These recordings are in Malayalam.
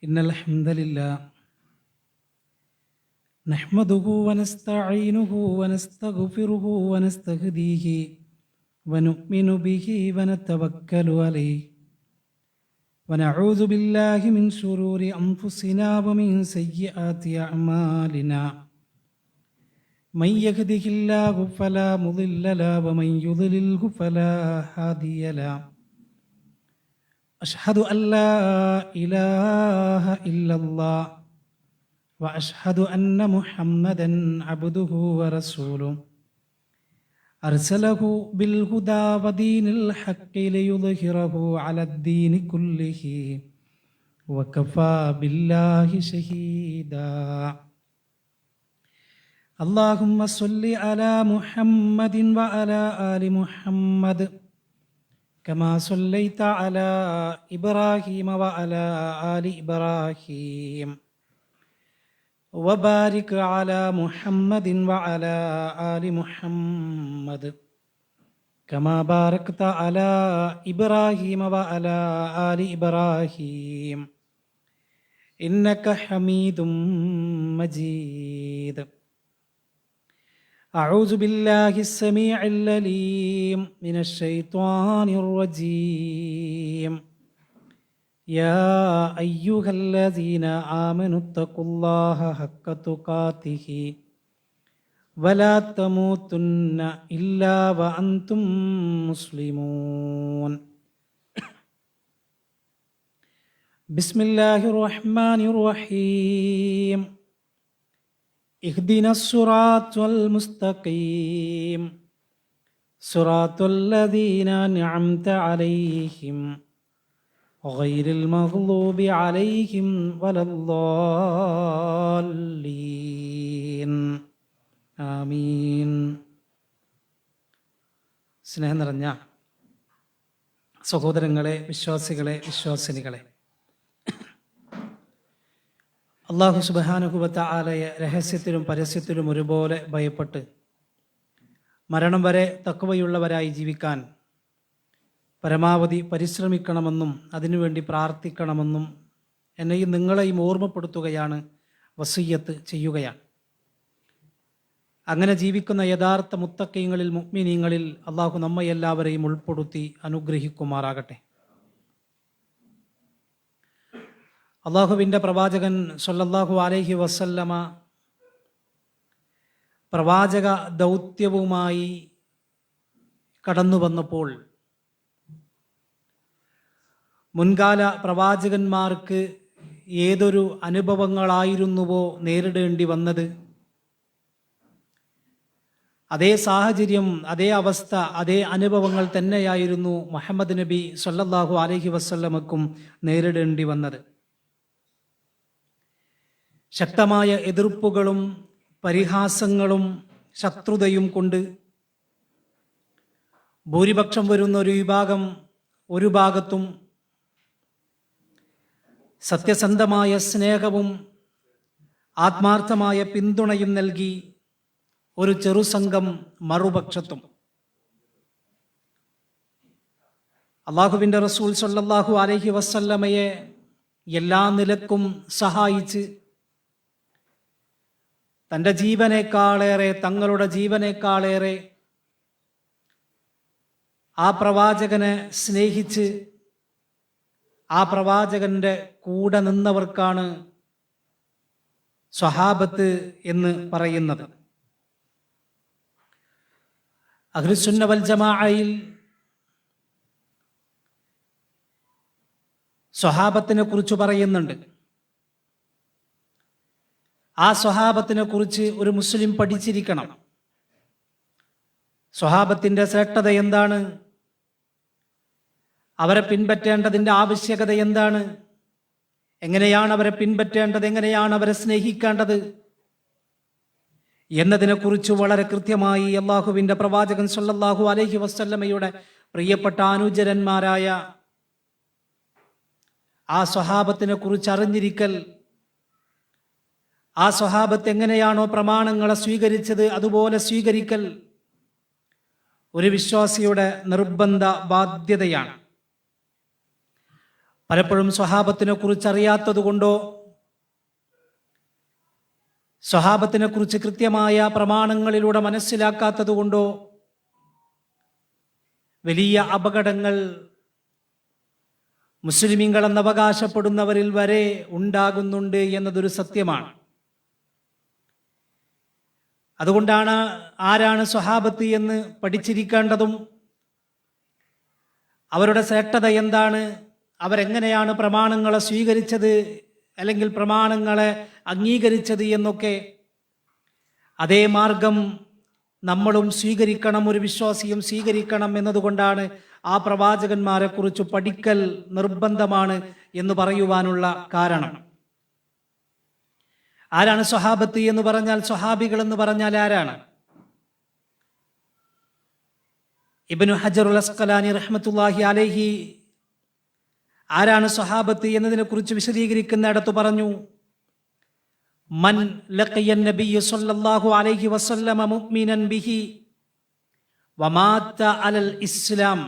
إن الحمد لله نحمده ونستعينه ونستغفره ونستهديه ونؤمن به ونتوكل عليه ونعوذ بالله من شرور أنفسنا ومن سيئات أعمالنا من يهده الله فلا مضل له ومن يضلله فلا هادي له أشهد أن لا إله إلا الله وأشهد أن محمدًا عبده ورسوله أرسله بالهدى ودين الحق ليظهره على الدين كله وكفى بالله شهيدا. اللهم صل على محمد وعلى آل محمد كما صليت على إبراهيم وعلى آل إبراهيم وبارك على محمد وعلى آل محمد كما باركت على إبراهيم وعلى آل إبراهيم إنك حميد مجيد. أعوذ بالله السميع العليم من الشيطان الرجيم. يا أيها الذين آمنوا اتقوا الله حق تقاته ولا تموتن إلا وأنتم مسلمون. بسم الله الرحمن الرحيم. اهدنا الصراط المستقيم صراط الذين أنعمت عليهم غير المغضوب عليهم ولا الضالين ആമീൻ. സ്നേഹം നിറഞ്ഞ സഹോദരങ്ങളെ, വിശ്വാസികളെ, വിശ്വാസിനികളെ, അല്ലാഹു സുബ്ഹാനഹു വ തആലയെ രഹസ്യത്തിലും പരസ്യത്തിലും ഒരുപോലെ ഭയപ്പെട്ട് മരണം വരെ തഖ്വയുള്ളവരായി ജീവിക്കാൻ പരമാവധി പരിശ്രമിക്കണമെന്നും അതിനുവേണ്ടി പ്രാർത്ഥിക്കണമെന്നും എന്നെയും നിങ്ങളെയും ഓർമ്മപ്പെടുത്തുകയാണ്, വസിയ്യത്ത് ചെയ്യുകയാണ്. അങ്ങനെ ജീവിക്കുന്ന യഥാർത്ഥ മുത്തഖീങ്ങളിൽ, മുഅ്മിനീങ്ങളിൽ അള്ളാഹു നമ്മയെല്ലാവരെയും ഉൾപ്പെടുത്തി അനുഗ്രഹിക്കുമാറാകട്ടെ. അള്ളാഹുവിൻ്റെ പ്രവാചകൻ സ്വല്ലല്ലാഹു അലൈഹി വസല്ലമ പ്രവാചക ദൗത്യവുമായി കടന്നു വന്നപ്പോൾ മുൻകാല പ്രവാചകന്മാർക്ക് ഏതൊരു അനുഭവങ്ങളായിരുന്നുവോ നേരിടേണ്ടി വന്നത്, അതേ സാഹചര്യം, അതേ അവസ്ഥ, അതേ അനുഭവങ്ങൾ തന്നെയായിരുന്നു മുഹമ്മദ് നബി സ്വല്ലല്ലാഹു അലൈഹി വസല്ലമക്കും നേരിടേണ്ടി വന്നത്. ശക്തമായ എതിർപ്പുകളും പരിഹാസങ്ങളും ശത്രുതയും കൊണ്ട് ഭൂരിപക്ഷം വരുന്ന ഒരു വിഭാഗം ഒരു ഭാഗത്തും സത്യസന്ധമായ സ്നേഹവും ആത്മാർത്ഥമായ പിന്തുണയും നൽകി ഒരു ചെറുസംഘം മറുപക്ഷത്തും. അള്ളാഹുവിൻ്റെ റസൂൽ സ്വല്ലല്ലാഹു അലൈഹി വസല്ലമയെ എല്ലാ നിലക്കും സഹായിച്ച് തൻ്റെ ജീവനേക്കാളേറെ, തങ്ങളുടെ ജീവനേക്കാളേറെ ആ പ്രവാചകനെ സ്നേഹിച്ച് ആ പ്രവാചകന്റെ കൂടെ നിന്നവർക്കാണ് സ്വഹാബത്ത് എന്ന് പറയുന്നത്. അഹ്ലുസുന്ന വൽ ജമാഅയിൽ സ്വഹാബത്തിനെ കുറിച്ച് പറയുന്നുണ്ട്. ആ സ്വഹാബത്തിനെ കുറിച്ച് ഒരു മുസ്ലിം പഠിച്ചിരിക്കണം. സ്വഹാബത്തിന്റെ ശ്രേഷ്ഠത എന്താണ്, അവരെ പിൻപറ്റേണ്ടതിൻ്റെ ആവശ്യകത എന്താണ്, എങ്ങനെയാണ് അവരെ പിൻപറ്റേണ്ടത്, എങ്ങനെയാണ് അവരെ സ്നേഹിക്കേണ്ടത് എന്നതിനെക്കുറിച്ച് വളരെ കൃത്യമായി അള്ളാഹുവിൻ്റെ പ്രവാചകൻ സ്വല്ലല്ലാഹു അലൈഹി വസല്ലമയുടെ പ്രിയപ്പെട്ട അനുചരന്മാരായ ആ സ്വഹാബത്തിനെ കുറിച്ച് അറിഞ്ഞിരിക്കൽ, ആ സ്വഹാബത്ത് എങ്ങനെയാണോ പ്രമാണങ്ങളെ സ്വീകരിച്ചത് അതുപോലെ സ്വീകരിക്കൽ ഒരു വിശ്വാസിയുടെ നിർബന്ധ ബാധ്യതയാണ്. പലപ്പോഴും സ്വഹാബത്തിനെ കുറിച്ച് അറിയാത്തതുകൊണ്ടോ സ്വഹാബത്തിനെ കുറിച്ച് കൃത്യമായ പ്രമാണങ്ങളിലൂടെ മനസ്സിലാക്കാത്തതുകൊണ്ടോ വലിയ അപകടങ്ങൾ മുസ്ലിമീങ്ങളെന്ന് അവകാശപ്പെടുന്നവരിൽ വരെ ഉണ്ടാകുന്നുണ്ട് എന്നതൊരു സത്യമാണ്. അതുകൊണ്ടാണ് ആരാണ് സ്വഹാബത്ത് എന്ന് പഠിച്ചിരിക്കേണ്ടതും അവരുടെ ശ്രേഷ്ഠത എന്താണ്, അവരെങ്ങനെയാണ് പ്രമാണങ്ങളെ സ്വീകരിച്ചത് അല്ലെങ്കിൽ പ്രമാണങ്ങളെ അംഗീകരിച്ചത് എന്നൊക്കെ അതേ മാർഗം നമ്മളും സ്വീകരിക്കണം, ഒരു വിശ്വാസിയും സ്വീകരിക്കണം എന്നതുകൊണ്ടാണ് ആ പ്രവാചകന്മാരെ കുറിച്ച് പഠിക്കൽ നിർബന്ധമാണ് എന്ന് പറയുവാനുള്ള കാരണം. ആരാണ് സ്വഹാബത്ത് എന്ന് പറഞ്ഞാൽ, സ്വഹാബികൾ എന്ന് പറഞ്ഞാൽ ആരാണ്? ഇബ്നു ഹജറുൽ അസ്ഖലാനി റഹ്മത്തുള്ളാഹി അലൈഹി ആരാണ് സ്വഹാബത്ത് എന്നതിനെ കുറിച്ച് വിശദീകരിക്കുന്നിടത്ത് പറഞ്ഞു, മൻ ലഖിയൻ നബിയ്യ സ്വല്ലല്ലാഹു അലൈഹി വസല്ലമ മുഅ്മിനൻ ബിഹി വമാത അലൽ ഇസ്ലാം.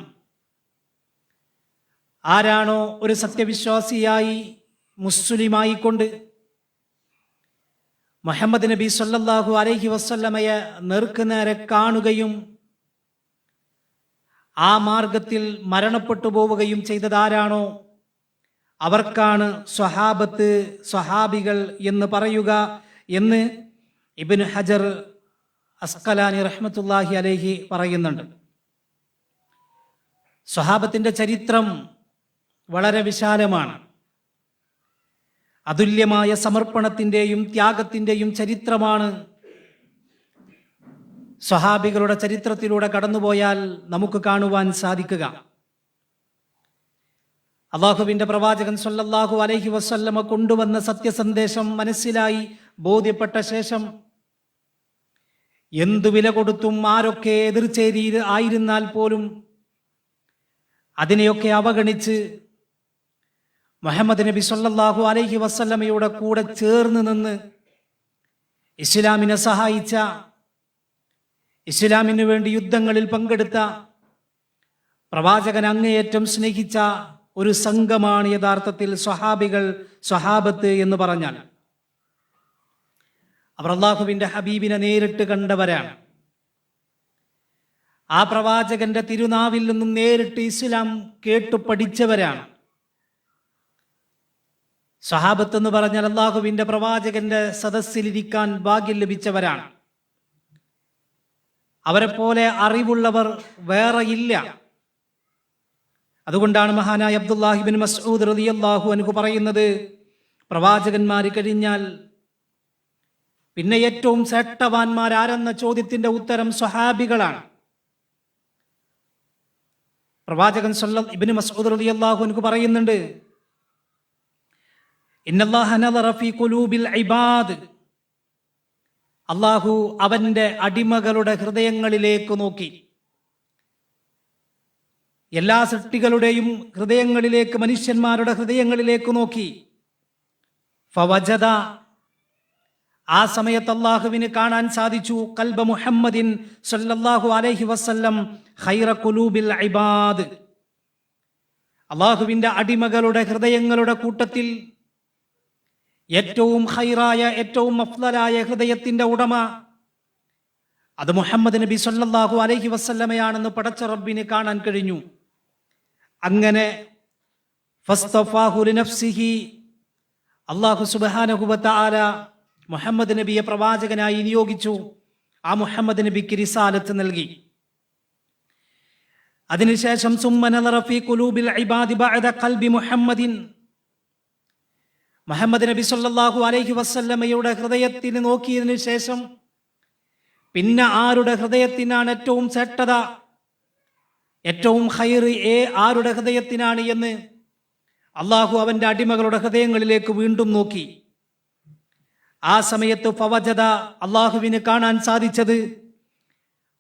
ആരാണോ ഒരു സത്യവിശ്വാസിയായി മുസ്ലിമായി കൊണ്ട് മുഹമ്മദ് നബി സ്വല്ലല്ലാഹു അലൈഹി വസല്ലമയെ നേർക്കുനേരെ കാണുകയും ആ മാർഗത്തിൽ മരണപ്പെട്ടു പോവുകയും ചെയ്തതാരാണോ അവർക്കാണ് സ്വഹാബത്ത്, സ്വഹാബികൾ എന്ന് പറയുക എന്ന് ഇബ്നു ഹജർ അസ്ഖലാനി റഹ്മത്തുള്ളാഹി അലൈഹി പറയുന്നുണ്ട്. സ്വഹാബത്തിന്റെ ചരിത്രം വളരെ വിശാലമാണ്. അതുല്യമായ സമർപ്പണത്തിൻ്റെയും ത്യാഗത്തിൻ്റെയും ചരിത്രമാണ് സ്വഹാബികളുടെ ചരിത്രത്തിലൂടെ കടന്നുപോയാൽ നമുക്ക് കാണുവാൻ സാധിക്കുക. അല്ലാഹുവിൻ്റെ പ്രവാചകൻ സ്വല്ലല്ലാഹു അലൈഹി വസല്ലമ കൊണ്ടുവന്ന സത്യസന്ദേശം മനസ്സിലായി ബോധ്യപ്പെട്ട ശേഷം എന്തു വില കൊടുത്തും ആരൊക്കെ എതിർചേരി ആയിരുന്നാൽ പോലും അതിനെയൊക്കെ അവഗണിച്ച് മുഹമ്മദ് നബി സ്വല്ലല്ലാഹു അലൈഹി വസല്ലമയുടെ കൂടെ ചേർന്ന് നിന്ന് ഇസ്ലാമിനെ സഹായിച്ച, ഇസ്ലാമിനു വേണ്ടി യുദ്ധങ്ങളിൽ പങ്കെടുത്ത, പ്രവാചകൻ അങ്ങേയറ്റം സ്നേഹിച്ച ഒരു സംഘമാണ് യഥാർത്ഥത്തിൽ സ്വഹാബികൾ, സ്വഹാബത്ത് എന്ന് പറഞ്ഞാൽ. അവർ അല്ലാഹുവിൻ്റെ ഹബീബിനെ നേരിട്ട് കണ്ടവരാണ്. ആ പ്രവാചകന്റെ തിരുനാവിൽ നിന്നും നേരിട്ട് ഇസ്ലാം കേട്ടു പഠിച്ചവരാണ്. സ്വഹാബത്ത് എന്ന് പറഞ്ഞാൽ അല്ലാഹുവിൻ്റെ പ്രവാചകന്റെ സദസ്സിലിരിക്കാൻ ഭാഗ്യം ലഭിച്ചവരാണ്. അവരെ പോലെ അറിവുള്ളവർ വേറെ ഇല്ല. അതുകൊണ്ടാണ് മഹാനായ അബ്ദുല്ലാഹി ഇബ്നു മസ്ഊദ് റളിയല്ലാഹു അൻഹു പറയുന്നത്, പ്രവാചകന്മാർ കഴിഞ്ഞാൽ പിന്നെ ഏറ്റവും ശ്രേഷ്ഠവാന്മാരാരെന്ന ചോദ്യത്തിന്റെ ഉത്തരം സ്വഹാബികളാണ്. പ്രവാചകൻ ഇബ്നു മസ്ഊദ് റളിയല്ലാഹു അൻഹു പറയുന്നുണ്ട്, ഇന്നല്ലാഹ നദറ ഫീ ഖുലൂബിൽ ഇബാദ്. അല്ലാഹു അവന്റെ അടിമകളുടെ ഹൃദയങ്ങളിലേക്ക് നോക്കി. എല്ലാ സൃഷ്ടികളുടെയും ഹൃദയങ്ങളിലേക്ക്, മനുഷ്യന്മാരുടെ ഹൃദയങ്ങളിലേക്ക് നോക്കി. ഫവജദ, ആ സമയത്ത് അല്ലാഹുവിന് കാണാൻ സാധിച്ചു, ഖൽബ മുഹമ്മദിൻ സ്വല്ലല്ലാഹു അലൈഹി വസല്ലം ഖൈറ ഖുലൂബിൽ ഇബാദ്. അല്ലാഹുവിന്റെ അടിമകളുടെ ഹൃദയങ്ങളുടെ കൂട്ടത്തിൽ ഏറ്റവും ഖൈറായ, ഏറ്റവും അഫ്ളലായ ഹൃദയത്തിന്റെ ഉടമ അത് മുഹമ്മദ് നബി സ്വല്ലല്ലാഹു അലൈഹി വസല്ലമയാണെന്ന് പടച്ച റബ്ബിന് കാണാൻ കഴിഞ്ഞു. അങ്ങനെ ഫസ്തഫാഹു ലിനഫ്സിഹി, അല്ലാഹു സുബ്ഹാനഹു വ തആല മുഹമ്മദ് നബിയെ പ്രവാചകനായി നിയോഗിച്ചു. ആ മുഹമ്മദ് നബിക്ക് റിസാലത്ത് നൽകി. അതിനുശേഷം സുമ്മ നദറ ഫീ ഖുലൂബിൽ ഇബാദി ബഅദ ഖൽബി മുഹമ്മദിൻ, മുഹമ്മദ് നബി സല്ലല്ലാഹു അലൈഹി വസല്ലമയുടെ ഹൃദയത്തിന് നോക്കിയതിനു ശേഷം പിന്നെ ആരുടെ ഹൃദയത്തിനാണ് ഏറ്റവും ശ്രേഷ്ഠത, ഏറ്റവും ഖൈർ ആരുടെ ഹൃദയത്തിനാണ് എന്ന് അള്ളാഹു അവന്റെ അടിമകളുടെ ഹൃദയങ്ങളിലേക്ക് വീണ്ടും നോക്കി. ആ സമയത്ത് ഫവജദ, അള്ളാഹുവിന് കാണാൻ സാധിച്ചത്,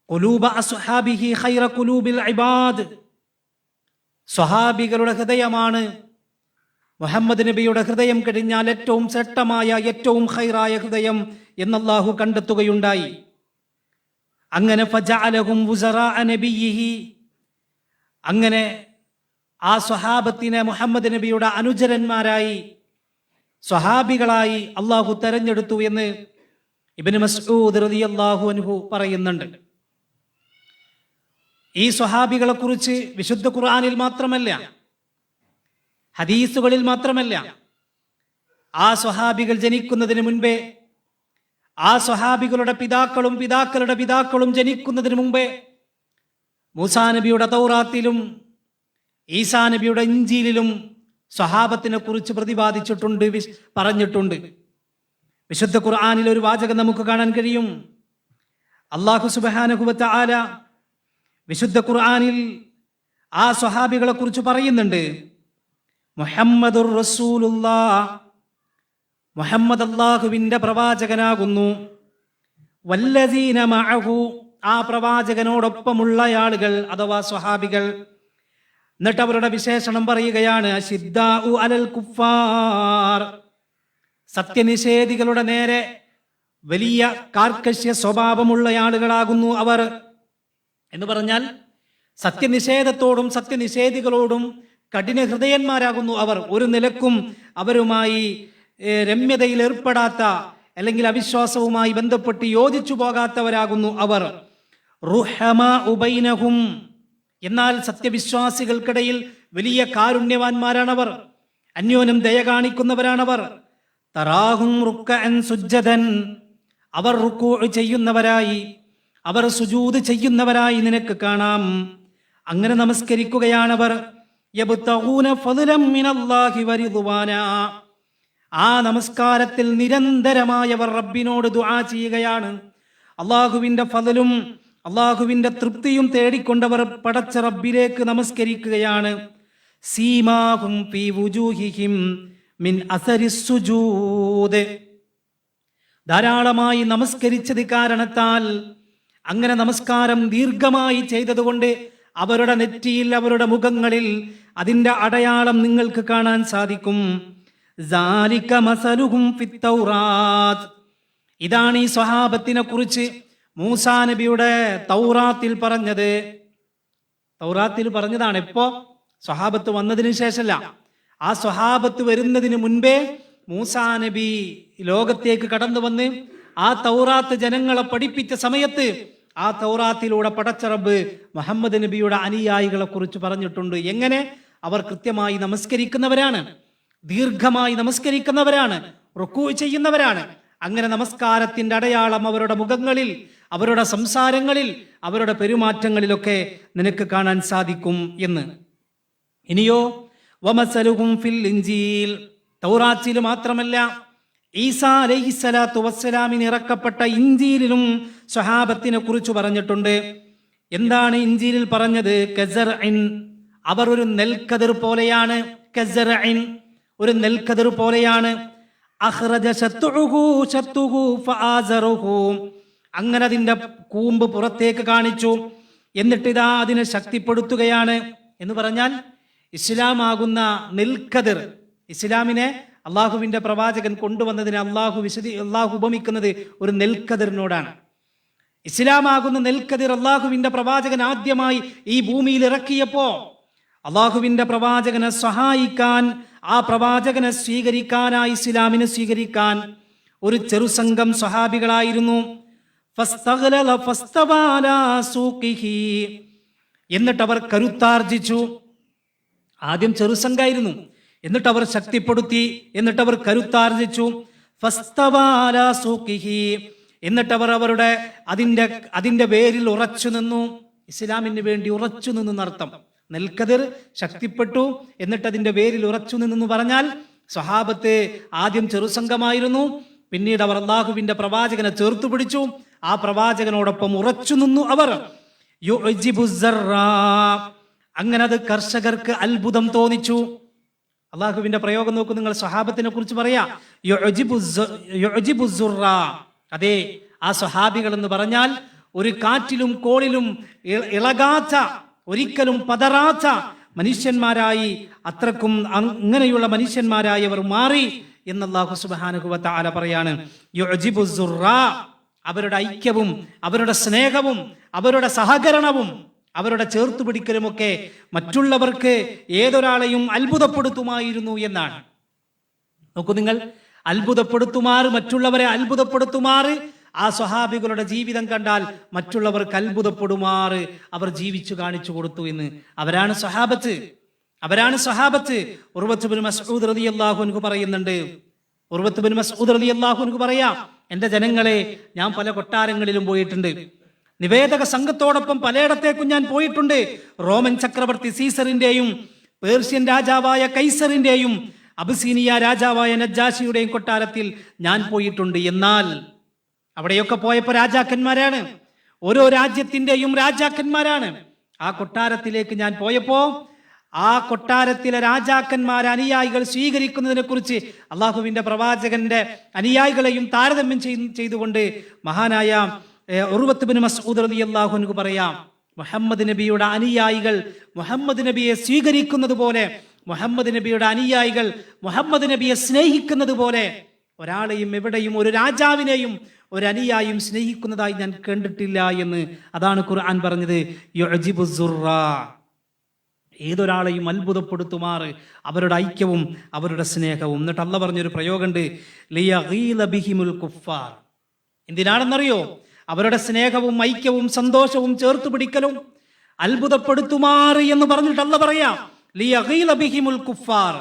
ഖുലൂബ അസ്ഹാബിഹി ഖൈറ ഖുലൂബിൽ ഇബാദ്, സ്വഹാബികളുടെ ഹൃദയമാണ് മുഹമ്മദ് നബിയുടെ ഹൃദയം കഴിഞ്ഞാൽ ഏറ്റവും ശ്രേഷ്ഠമായ, ഏറ്റവും ഖൈറായ ഹൃദയം എന്നല്ലാഹു കണ്ടെത്തുകയുണ്ടായി. അങ്ങനെ ഫജഅലഹും വുസറാഅ നബിയിഹി, അങ്ങനെ ആ സ്വഹാബത്തിനെ മുഹമ്മദ് നബിയുടെ അനുചരന്മാരായി, സ്വഹാബികളായി അള്ളാഹു തെരഞ്ഞെടുത്തു എന്ന് ഇബ്നു മസ്ഊദ് റളിയല്ലാഹു അൻഹു പറയുന്നുണ്ട്. ഈ സ്വഹാബികളെ കുറിച്ച് വിശുദ്ധ ഖുർആനിൽ മാത്രമല്ല, ഹദീസുകളിൽ മാത്രമല്ല, ആ സ്വഹാബികൾ ജനിക്കുന്നതിന് മുൻപേ, ആ സ്വഹാബികളുടെ പിതാക്കളും പിതാക്കളുടെ പിതാക്കളും ജനിക്കുന്നതിന് മുമ്പേ മൂസാ നബിയുടെ തൗറാത്തിലും ഈസാ നബിയുടെ ഇഞ്ചീലിലും സ്വഹാബത്തിനെ കുറിച്ച് പ്രതിപാദിച്ചിട്ടുണ്ട്, പറഞ്ഞിട്ടുണ്ട്. വിശുദ്ധ ഖുർആനിൽ ഒരു വാചകം നമുക്ക് കാണാൻ കഴിയും. അല്ലാഹു സുബ്ഹാനഹു വ തആല വിശുദ്ധ ഖുർആനിൽ ആ സ്വഹാബികളെ കുറിച്ച് പറയുന്നുണ്ട്. മുഹമ്മദുർ റസൂലുള്ളാഹ്, മുഹമ്മദ് അല്ലാഹുവിന്റെ പ്രവാചകനാകുന്നു. വല്ലദീന മഅഹു, ആ പ്രവാചകനോടൊപ്പമുള്ള ആളുകൾ അഥവാ സ്വഹാബികൾ. എന്നിട്ട് അവരുടെ വിശേഷണം പറയുകയാണ്, അശിദ്ദാഉ അലൽ കുഫാർ, സത്യനിഷേധികളുടെ നേരെ വലിയ കാർക്കശ്യ സ്വഭാവമുള്ള ആളുകളാകുന്നു അവർ. എന്ന് പറഞ്ഞാൽ സത്യനിഷേധത്തോടും സത്യനിഷേധികളോടും കഠിന ഹൃദയന്മാരാകുന്നു അവർ. ഒരു നിലക്കും അവരുമായി രമ്യതയിൽ ഏർപ്പെടാത്ത, അല്ലെങ്കിൽ അവിശ്വാസവുമായി ബന്ധപ്പെട്ട് യോജിച്ചു പോകാത്തവരാകുന്നു അവർ. റുഹമാ ഉബൈനഹും, എന്നാൽ സത്യവിശ്വാസികൾക്കിടയിൽ വലിയ കാരുണ്യവാന്മാരാണവർ, അന്യോന്യം ദയ കാണിക്കുന്നവരാണവർ. തറാഹും റുക്കഅൻ സുജ്ജദൻ, അവർ റുക്കൂ ചെയ്യുന്നവരായി, അവർ സുജൂദ് ചെയ്യുന്നവരായി നിനക്ക് കാണാം. അങ്ങനെ നമസ്കരിക്കുകയാണവർ. യബ്തഗൂന ഫദ്ലൻ മിനല്ലാഹി വറിദ്വാന, ആ നമസ്കാരത്തിൽ നിരന്തരമായവർ റബ്ബിനോട് ദുആ ചെയ്യുകയാണ്. അള്ളാഹുവിന്റെ ഫദ്ലും അള്ളാഹുവിന്റെ തൃപ്തിയും തേടിക്കൊണ്ടവർ പടച്ച റബ്ബിലേക്ക് നമസ്കരിക്കുകയാണ്. സീമാഹും ഫീ വുജൂഹിഹിം മിൻ അസരിസ് സുജൂദ്, ധാരാളമായി നമസ്കരിച്ചത് കാരണത്താൽ, അങ്ങനെ നമസ്കാരം ദീർഘമായി ചെയ്തതുകൊണ്ട് അവരുടെ നെറ്റിയിൽ, അവരുടെ മുഖങ്ങളിൽ അതിൻ്റെ അടയാളം നിങ്ങൾക്ക് കാണാൻ സാധിക്കും. സാലിക മസലുഹും ഫിത് തൗറാത്ത്, ഇതാണ് ഈ സ്വഹാബത്തിനെ കുറിച്ച് മൂസാ നബിയുടെ തൗറാത്തിൽ പറഞ്ഞത്. തൗറാത്തിൽ പറഞ്ഞതാണ്. ഇപ്പോ സ്വഹാബത്ത് വന്നതിന് ശേഷമല്ല, ആ സ്വഹാബത്ത് വരുന്നതിന് മുൻപേ മൂസാ നബി ലോകത്തേക്ക് കടന്നു വന്ന് ആ തൗറാത്ത് ജനങ്ങളെ പഠിപ്പിച്ച സമയത്ത് ആ തൗറാത്തിലൂടെ പടച്ച റബ്ബ് മുഹമ്മദ് നബിയുടെ അനുയായികളെ കുറിച്ച് പറഞ്ഞിട്ടുണ്ട്. എങ്ങനെ? അവർ കൃത്യമായി നമസ്കരിക്കുന്നവരാണ്, ദീർഘമായി നമസ്കരിക്കുന്നവരാണ്, റുക്കൂ ചെയ്യുന്നവരാണ്. അങ്ങനെ നമസ്കാരത്തിന്റെ അടയാളം അവരുടെ മുഖങ്ങളിൽ, അവരുടെ സംസാരങ്ങളിൽ, അവരുടെ പെരുമാറ്റങ്ങളിലൊക്കെ നിനക്ക് കാണാൻ സാധിക്കും എന്ന്. ഇനിയോ വമസലുഹും ഫിൽ ഇൻജീൽ, തൗറാത്തിൽ മാത്രമല്ല, ഈസാ അലൈഹിസ്സലാത്തു വസ്സലാമിന് ഇറക്കപ്പെട്ട ഇൻജീലിലും സ്വഹാബത്തിനെ കുറിച്ച് പറഞ്ഞിട്ടുണ്ട്. എന്താണ് ഇൻജീലിൽ പറഞ്ഞത്? കസർഇൻ, അവർ ഒരു നെൽക്കതിർ പോലെയാണ്. കസർഇൻ, ഒരു നെൽക്കതിർ പോലെയാണ്. അഖ്റജ ശത്തുഹു ശത്തുഹു ഫആസറുഹു, അങ്ങനെ അതിന്റെ കൂമ്പ് പുറത്തേക്ക് കാണിച്ചു, എന്നിട്ട് ഇതാ അതിനെ ശക്തിപ്പെടുത്തുകയാണ്. എന്ന് പറഞ്ഞാൽ ഇസ്ലാമാകുന്ന നെൽക്കതിർ, ഇസ്ലാമിനെ അള്ളാഹുവിന്റെ പ്രവാചകൻ കൊണ്ടുവന്നതിന് അള്ളാഹു ഉപമിക്കുന്നത് ഒരു നെൽക്കതിറിനോടാണ്. ഇസ്ലാമാകുന്ന നെൽക്കതിർ അള്ളാഹുവിന്റെ പ്രവാചകൻ ആദ്യമായി ഈ ഭൂമിയിൽ ഇറക്കിയപ്പോ അള്ളാഹുവിന്റെ പ്രവാചകനെ സഹായിക്കാൻ, ആ പ്രവാചകനെ സ്വീകരിക്കാനായി, ഇസ്ലാമിനെ സ്വീകരിക്കാൻ ഒരു ചെറുസംഘം സ്വഹാബികളായിരുന്നു. എന്നിട്ട് അവർ കരുത്താർജിച്ചു. ആദ്യം ചെറുസംഘമായിരുന്നു, എന്നിട്ട് അവർ ശക്തിപ്പെടുത്തി, എന്നിട്ട് അവർ കരുത്താർജിച്ചു. എന്നിട്ട് അവർ അവരുടെ അതിന്റെ പേരിൽ ഉറച്ചു നിന്നു. ഇസ്ലാമിന് വേണ്ടി ഉറച്ചു നിന്നു എന്നർത്ഥം. നെൽക്കതിർ ശക്തിപ്പെട്ടു, എന്നിട്ട് അതിന്റെ പേരിൽ ഉറച്ചു നിന്നു പറഞ്ഞാൽ സ്വഹാബത്ത് ആദ്യം ചെറുസംഘമായിരുന്നു, പിന്നീട് അവർ അള്ളാഹുവിന്റെ പ്രവാചകനെ ചേർത്തു പിടിച്ചു, ആ പ്രവാചകനോടൊപ്പം ഉറച്ചു നിന്നു അവർ. അങ്ങനെ അത് കർഷകർക്ക് അത്ഭുതം തോന്നിച്ചു. അള്ളാഹുവിന്റെ പ്രയോഗം നോക്കൂ നിങ്ങൾ. സ്വഹാബത്തിനെ കുറിച്ച് പറയാ അതെ, ആ സ്വഹാബികൾ എന്ന് പറഞ്ഞാൽ ഒരു കാറ്റിലും കോളിലും ഇളകാത്ത, ഒരിക്കലും പതറാത്ത മനുഷ്യന്മാരായി, അത്രക്കും അങ്ങനെയുള്ള മനുഷ്യന്മാരായി അവർ മാറി എന്ന് അല്ലാഹു സുബ്ഹാനഹു വ തആല പറയാണ്. യുഅ്ജിബുസ്സുറാ, അവരുടെ ഐക്യവും അവരുടെ സ്നേഹവും അവരുടെ സഹകരണവും അവരുടെ ചേർത്തുപിടിക്കലുമൊക്കെ മറ്റുള്ളവർക്ക് ഏതൊരാളെയും അത്ഭുതപ്പെടുത്തുമായിരുന്നു എന്നാണ്. നോക്കൂ നിങ്ങൾ, മറ്റുള്ളവരെ അത്ഭുതപ്പെടുത്തുമാറ് ആ സ്വഹാബികളുടെ ജീവിതം കണ്ടാൽ മറ്റുള്ളവർക്ക് അത്ഭുതപ്പെടുമാറ് അവർ ജീവിച്ചു കാണിച്ചു കൊടുത്തു എന്ന്. അവരാണ് സ്വഹാബത്ത്. ഉർവത്ത് ബിൻ മസ്ഊദ് റളിയല്ലാഹു അൻഹു പറയുന്നുണ്ട്. ഉർവത്ത് ബിൻ മസ്ഊദ് റളിയല്ലാഹു അൻഹു പറയാം, എന്റെ ജനങ്ങളെ, ഞാൻ പല കൊട്ടാരങ്ങളിലും പോയിട്ടുണ്ട്. നിവേദക സംഘത്തോടൊപ്പം പലയിടത്തേക്കും ഞാൻ പോയിട്ടുണ്ട്. റോമൻ ചക്രവർത്തി സീസറിന്റെയും പേർഷ്യൻ രാജാവായ കൈസറിന്റെയും അബിസീനിയ രാജാവായ നജ്ജാശിയുടെയും കൊട്ടാരത്തിൽ ഞാൻ പോയിട്ടുണ്ട്. എന്നാൽ അവിടെയൊക്കെ പോയപ്പോൾ രാജാക്കന്മാരാണ്, ഓരോ രാജ്യത്തിന്റെയും രാജാക്കന്മാരാണ്. ആ കൊട്ടാരത്തിലേക്ക് ഞാൻ പോയപ്പോ ആ കൊട്ടാരത്തിലെ രാജാക്കന്മാരെ അനുയായികൾ സ്വീകരിക്കുന്നതിനെ കുറിച്ച് അള്ളാഹുവിന്റെ പ്രവാചകന്റെ അനുയായികളെയും താരതമ്യം ചെയ്തുകൊണ്ട് മഹാനായ ഉർവത്ത് ബിൻ മസ്ഊദ് റളിയല്ലാഹു അൻഹു പറയാം, മുഹമ്മദ് നബിയുടെ അനുയായികൾ മുഹമ്മദ് നബിയെ സ്വീകരിക്കുന്നത് പോലെ, മുഹമ്മദ് നബിയുടെ അനുയായികൾ മുഹമ്മദ് നബിയെ സ്നേഹിക്കുന്നത് പോലെ ഒരാളെയും എവിടെയും ഒരു രാജാവിനെയും ഒരു അനുയായും സ്നേഹിക്കുന്നതായി ഞാൻ കണ്ടിട്ടില്ല എന്ന്. അതാണ് ഖുർആൻ പറഞ്ഞത്, യുഅ്ജിബു സുറാ, ഏതൊരാളെയും അത്ഭുതപ്പെടുത്തുമാറ് അവരുടെ ഐക്യവും അവരുടെ സ്നേഹവും. എന്നിട്ട് അല്ലാഹു പറഞ്ഞൊരു പ്രയോഗമുണ്ട്, ലിയഗീല ബിഹിമുൽ കുഫാർ. എന്തിനാണെന്നറിയോ? അവരുടെ സ്നേഹവും ഐക്യവും സന്തോഷവും ചേർത്ത് പിടിക്കലും അത്ഭുതപ്പെടുത്തുമാറ് എന്ന് പറഞ്ഞിട്ട് അല്ലാഹു പറയാം, ലിയഗീല ബിഹിമുൽ കുഫാർ.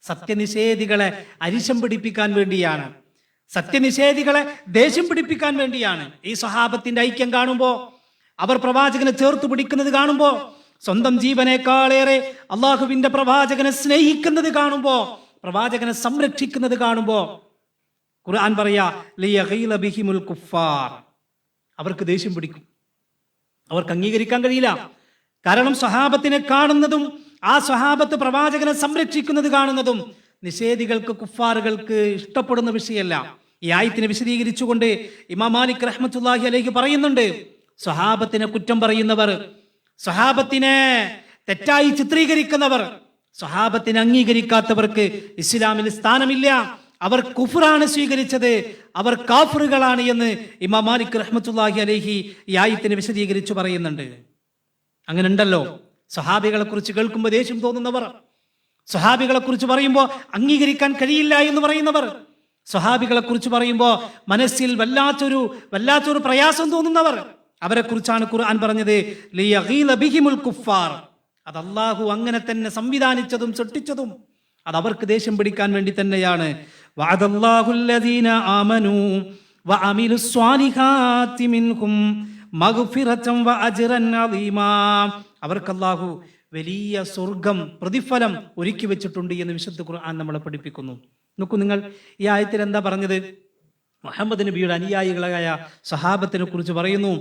സത്യനിഷേധികളെ അരിശം പിടിപ്പിക്കാൻ വേണ്ടിയാണ്, സത്യനിഷേധികളെ ദേഷ്യം പിടിപ്പിക്കാൻ വേണ്ടിയാണ്. ഈ സ്വഹാബത്തിന്റെ ഐക്യം കാണുമ്പോ, അവർ പ്രവാചകനെ ചേർത്ത് പിടിക്കുന്നത് കാണുമ്പോ, സ്വന്തം ജീവനേക്കാളേറെ അള്ളാഹുവിന്റെ പ്രവാചകനെ സ്നേഹിക്കുന്നത് കാണുമ്പോ, പ്രവാചകനെ സംരക്ഷിക്കുന്നത് കാണുമ്പോ ഖുർആൻ പറയാ, ലിയഗീല ബിഹിമുൽ കുഫാർ. അവർക്ക് ദേഷ്യം പിടിക്കും, അവർക്ക് അംഗീകരിക്കാൻ കഴിയില്ല. കാരണം സ്വഹാബത്തിനെ കാണുന്നതും ആ സ്വഹാബത്ത് പ്രവാചകനെ സംരക്ഷിക്കുന്നത് കാണുന്നതും നിഷേധികൾക്ക്, കുഫാറുകൾക്ക് ഇഷ്ടപ്പെടുന്ന വിഷയമല്ല. ഈ ആയത്തിനെ വിശദീകരിച്ചുകൊണ്ട് ഇമാം മാലിക് റഹ്മത്തുള്ളാഹി അലൈഹി പറയുന്നുണ്ട്, സ്വഹാബത്തിനെ കുറ്റം പറയുന്നവർ, സ്വഹാബത്തിനെ തെറ്റായി ചിത്രീകരിക്കുന്നവർ, സ്വഹാബത്തിനെ അംഗീകരിക്കാത്തവർക്ക് ഇസ്ലാമിൽ സ്ഥാനമില്ല, അവർ കുഫ്റാണ് സ്വീകരിച്ചത്, അവർ കാഫിറുകളാണ് എന്ന് ഇമാം മാലിക് റഹ്മത്തുള്ളാഹി അലൈഹി ഈ ആയത്തിനെ വിശദീകരിച്ചു പറയുന്നുണ്ട്. അങ്ങനെ ഉണ്ടല്ലോ, സ്വഹാബികളെ കുറിച്ച് കേൾക്കുമ്പോൾ ദേഷ്യം തോന്നുന്നവർ, സ്വഹാബികളെ കുറിച്ച് പറയുമ്പോൾ അംഗീകരിക്കാൻ കഴിയില്ല എന്ന് പറയുന്നവർ, സ്വഹാബികളെ കുറിച്ച് പറയുമ്പോൾ മനസ്സിൽ വല്ലാത്തൊരു പ്രയാസം തോന്നുന്നവർ, അവരെ കുറിച്ചാണ് ഖുർആൻ പറഞ്ഞത്, ലിയഗീല ബിഹിമുൽ കുഫാർ. അത് അല്ലാഹു അങ്ങനെ തന്നെ സംവിധാനിച്ചതും സൃഷ്ടിച്ചതും അത് അവർക്ക് ദേഷ്യം പിടിക്കാൻ വേണ്ടി തന്നെയാണ്. വഅദല്ലാഹുല്ലദീന ആമനൂ വഅമിലുസ് സ്വാലിഹാത്തി മിൻഹും മഗ്ഫിറതൻ വഅജ്റൻ അളീമാ. അവർക്ക് അല്ലാഹു വലിയ സ്വർഗം, പ്രതിഫലം ഒരുക്കി വെച്ചിട്ടുണ്ട് എന്ന് വിശുദ്ധ ഖുർആൻ നമ്മളെ പഠിപ്പിക്കുന്നു. നോക്കൂ നിങ്ങൾ, ഈ ആയത്തിൽ എന്താ പറഞ്ഞത്? മുഹമ്മദ് നബിയുടെ അനുയായികളായ സഹാബത്തിനെ കുറിച്ച് പറയുന്നു.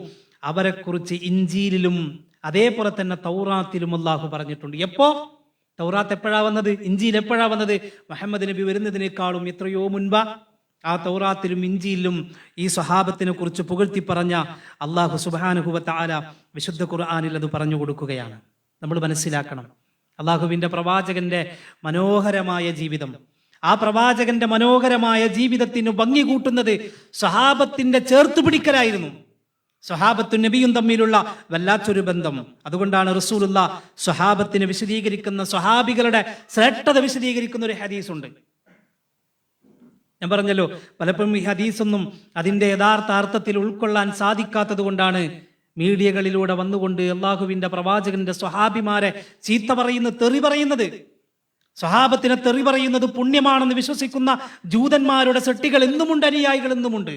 അവരെ കുറിച്ച് ഇഞ്ചീലിലും അതേപോലെ തന്നെ തൗറാത്തിലും അല്ലാഹു പറഞ്ഞിട്ടുണ്ട്. എപ്പോ? തൗറാത്ത് എപ്പോഴാ വന്നത്? ഇഞ്ചീൽ എപ്പോഴാ വന്നത്? മുഹമ്മദ് നബി വരുന്നതിനേക്കാളും എത്രയോ മുൻപാ. ആ തൗറാത്തിലും ഇഞ്ചീലിലും ഈ സ്വഹാബത്തിനെ കുറിച്ച് പുകഴ്ത്തി പറഞ്ഞ അല്ലാഹു സുബ്ഹാനഹു വ തആല വിശുദ്ധ ഖുർആനിൽ അത് പറഞ്ഞു കൊടുക്കുകയാണ്. നമ്മൾ മനസ്സിലാക്കണം, അല്ലാഹുവിന്റെ പ്രവാചകന്റെ മനോഹരമായ ജീവിതം, ആ പ്രവാചകന്റെ മനോഹരമായ ജീവിതത്തിന് ഭംഗി കൂട്ടുന്നത് സ്വഹാബത്തിന്റെ ചേർത്തുപിടിക്കലായിരുന്നു. സ്വഹാബത്തും നബിയും തമ്മിലുള്ള വല്ലാത്തൊരു ബന്ധം. അതുകൊണ്ടാണ് റസൂലുള്ളാഹ് സ്വഹാബത്തിനെ വിശദീകരിക്കുന്ന, സ്വഹാബികളുടെ ശ്രേഷ്ഠത വിശദീകരിക്കുന്ന ഒരു ഹദീസ് ഉണ്ട്. ഞാൻ പറഞ്ഞല്ലോ, പലപ്പോഴും ഈ ഹദീസൊന്നും അതിന്റെ യഥാർത്ഥ അർത്ഥത്തിൽ ഉൾക്കൊള്ളാൻ സാധിക്കാത്തത് കൊണ്ടാണ് മീഡിയകളിലൂടെ വന്നുകൊണ്ട് അള്ളാഹുവിന്റെ പ്രവാചകന്റെ സ്വഹാബിമാരെ ചീത്ത പറയുന്നത്, തെറി പറയുന്നത്. സ്വഹാബത്തിനെ തെറി പറയുന്നത് പുണ്യമാണെന്ന് വിശ്വസിക്കുന്ന ജൂതന്മാരുടെ സെട്ടികൾ എന്നുമുണ്ട്, അനുയായികൾ എന്നുമുണ്ട്.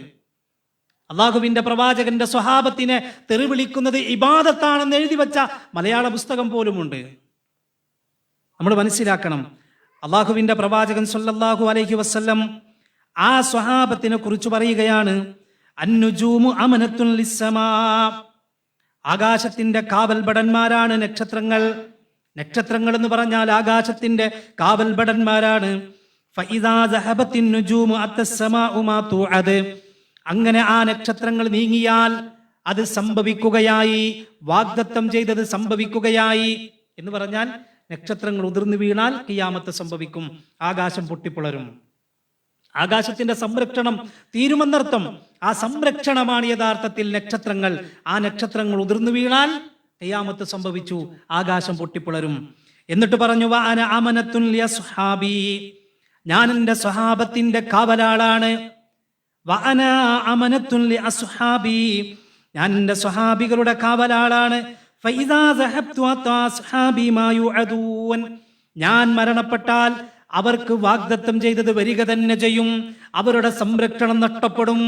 അള്ളാഹുവിന്റെ പ്രവാചകന്റെ സ്വഹാബത്തിനെ തെറി വിളിക്കുന്നത് ഇബാദത്താണെന്ന് എഴുതി വെച്ച മലയാള പുസ്തകം പോലുമുണ്ട്. നമ്മൾ മനസ്സിലാക്കണം, അള്ളാഹുവിന്റെ പ്രവാചകൻ സല്ലല്ലാഹു അലൈഹി വസല്ലം ആ സ്വഹാബത്തിനെ കുറിച്ച് പറയുകയാണ്, അന്നുജൂമു അമനത്തുൻ ലിസ്സമാ. ആകാശത്തിന്റെ കാവൽഭടന്മാരാണ് നക്ഷത്രങ്ങൾ. നക്ഷത്രങ്ങൾ എന്ന് പറഞ്ഞാൽ ആകാശത്തിന്റെ കാവൽഭടന്മാരാണ്. ഫഇദാ സഹബത്തിൻ നുജൂമു അത്തസ്സമാഉ മാ തുഅദ്. അങ്ങനെ ആ നക്ഷത്രങ്ങൾ നീങ്ങിയാൽ അത് സംഭവിക്കുകയായി, വാഗ്ദത്തം ചെയ്തത് സംഭവിക്കുകയായി എന്ന് പറഞ്ഞാൽ നക്ഷത്രങ്ങൾ ഉതിർന്നു വീണാൽ ഖിയാമത്ത് സംഭവിക്കും, ആകാശം പൊട്ടിപ്പിളരും, ആകാശത്തിന്റെ സംരക്ഷണം തീരുമെന്നർത്ഥം. ആ സംരക്ഷണമാണ് യഥാർത്ഥത്തിൽ നക്ഷത്രങ്ങൾ. ആ നക്ഷത്രങ്ങൾ ഉതിർന്നു വീണാൽ ഖിയാമത്ത് സംഭവിച്ചു, ആകാശം പൊട്ടിപ്പിളരും. എന്നിട്ട് പറഞ്ഞു വഅന അമനത്തുൻ ലിഅസ്ഹാബി, ഞാൻ എൻ്റെ സ്വഹാബത്തിന്റെ കാവലാളാണ്. വഅന അമനത്തുൻ ലിഅസ്ഹാബി, ഞാൻ എൻ്റെ സ്വഹാബികളുടെ കാവലാളാണ്. ഫഇദാ ദഹബ്തു അതാ അസ്ഹാബി മാ യുഅദൂൻ, ഞാൻ മരണപ്പെട്ടാൽ അവർക്ക് വാഗ്ദത്തം ചെയ്തത് വരിക തന്നെ ചെയ്യും, അവരുടെ സംരക്ഷണം നഷ്ടപ്പെടും.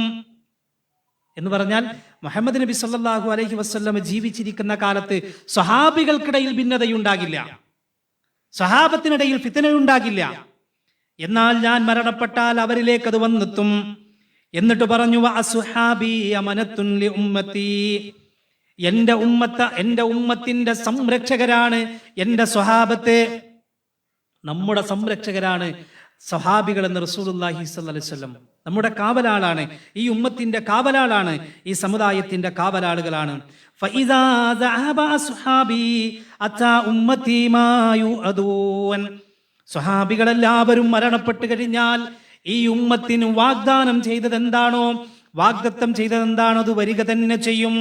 എന്ന് പറഞ്ഞാൽ മുഹമ്മദ് നബി സല്ലല്ലാഹു അലൈഹി വസല്ലം ജീവിച്ചിരിക്കുന്ന കാലത്ത് സ്വഹാബികൾക്കിടയിൽ ഭിന്നതയുണ്ടാകില്ല, സ്വഹാബത്തിനിടയിൽ ഫിത്നയുണ്ടാകില്ല. എന്നാൽ ഞാൻ മരണപ്പെട്ടാൽ അവരിലേക്ക് അത് വന്നെത്തും. എന്നിട്ട് പറഞ്ഞു വഅസ്ഹാബി അമനത്തുൻ ലി ഉമ്മത്തി, എൻ്റെ ഉമ്മത്തിന്റെ സംരക്ഷകരാണ് എൻ്റെ സ്വഹാബത്ത്, നമ്മുടെ സംരക്ഷകരാണ് സ്വഹാബികൾ എന്ന് റസൂലുള്ളാഹി സ്വല്ലല്ലാഹി അലൈഹി വസല്ലം. നമ്മുടെ കാവലാളാണ്, ഈ ഉമ്മത്തിന്റെ കാവലാളാണ്, ഈ സമുദായത്തിന്റെ കാവലാളുകളാണ്. ഫഇദാ ദഅബ അസ്ഹാബി അതാ ഉമ്മത്തി മാ യുഅദൂൻ, സ്വഹാബികളെല്ലാവരും മരണപ്പെട്ടു കഴിഞ്ഞാൽ ഈ ഉമ്മത്തിന് വാഗ്ദാനം ചെയ്തതെന്താണോ, വാഗ്ദത്തം ചെയ്തതെന്താണോ അത് വരിക തന്നെ ചെയ്യും.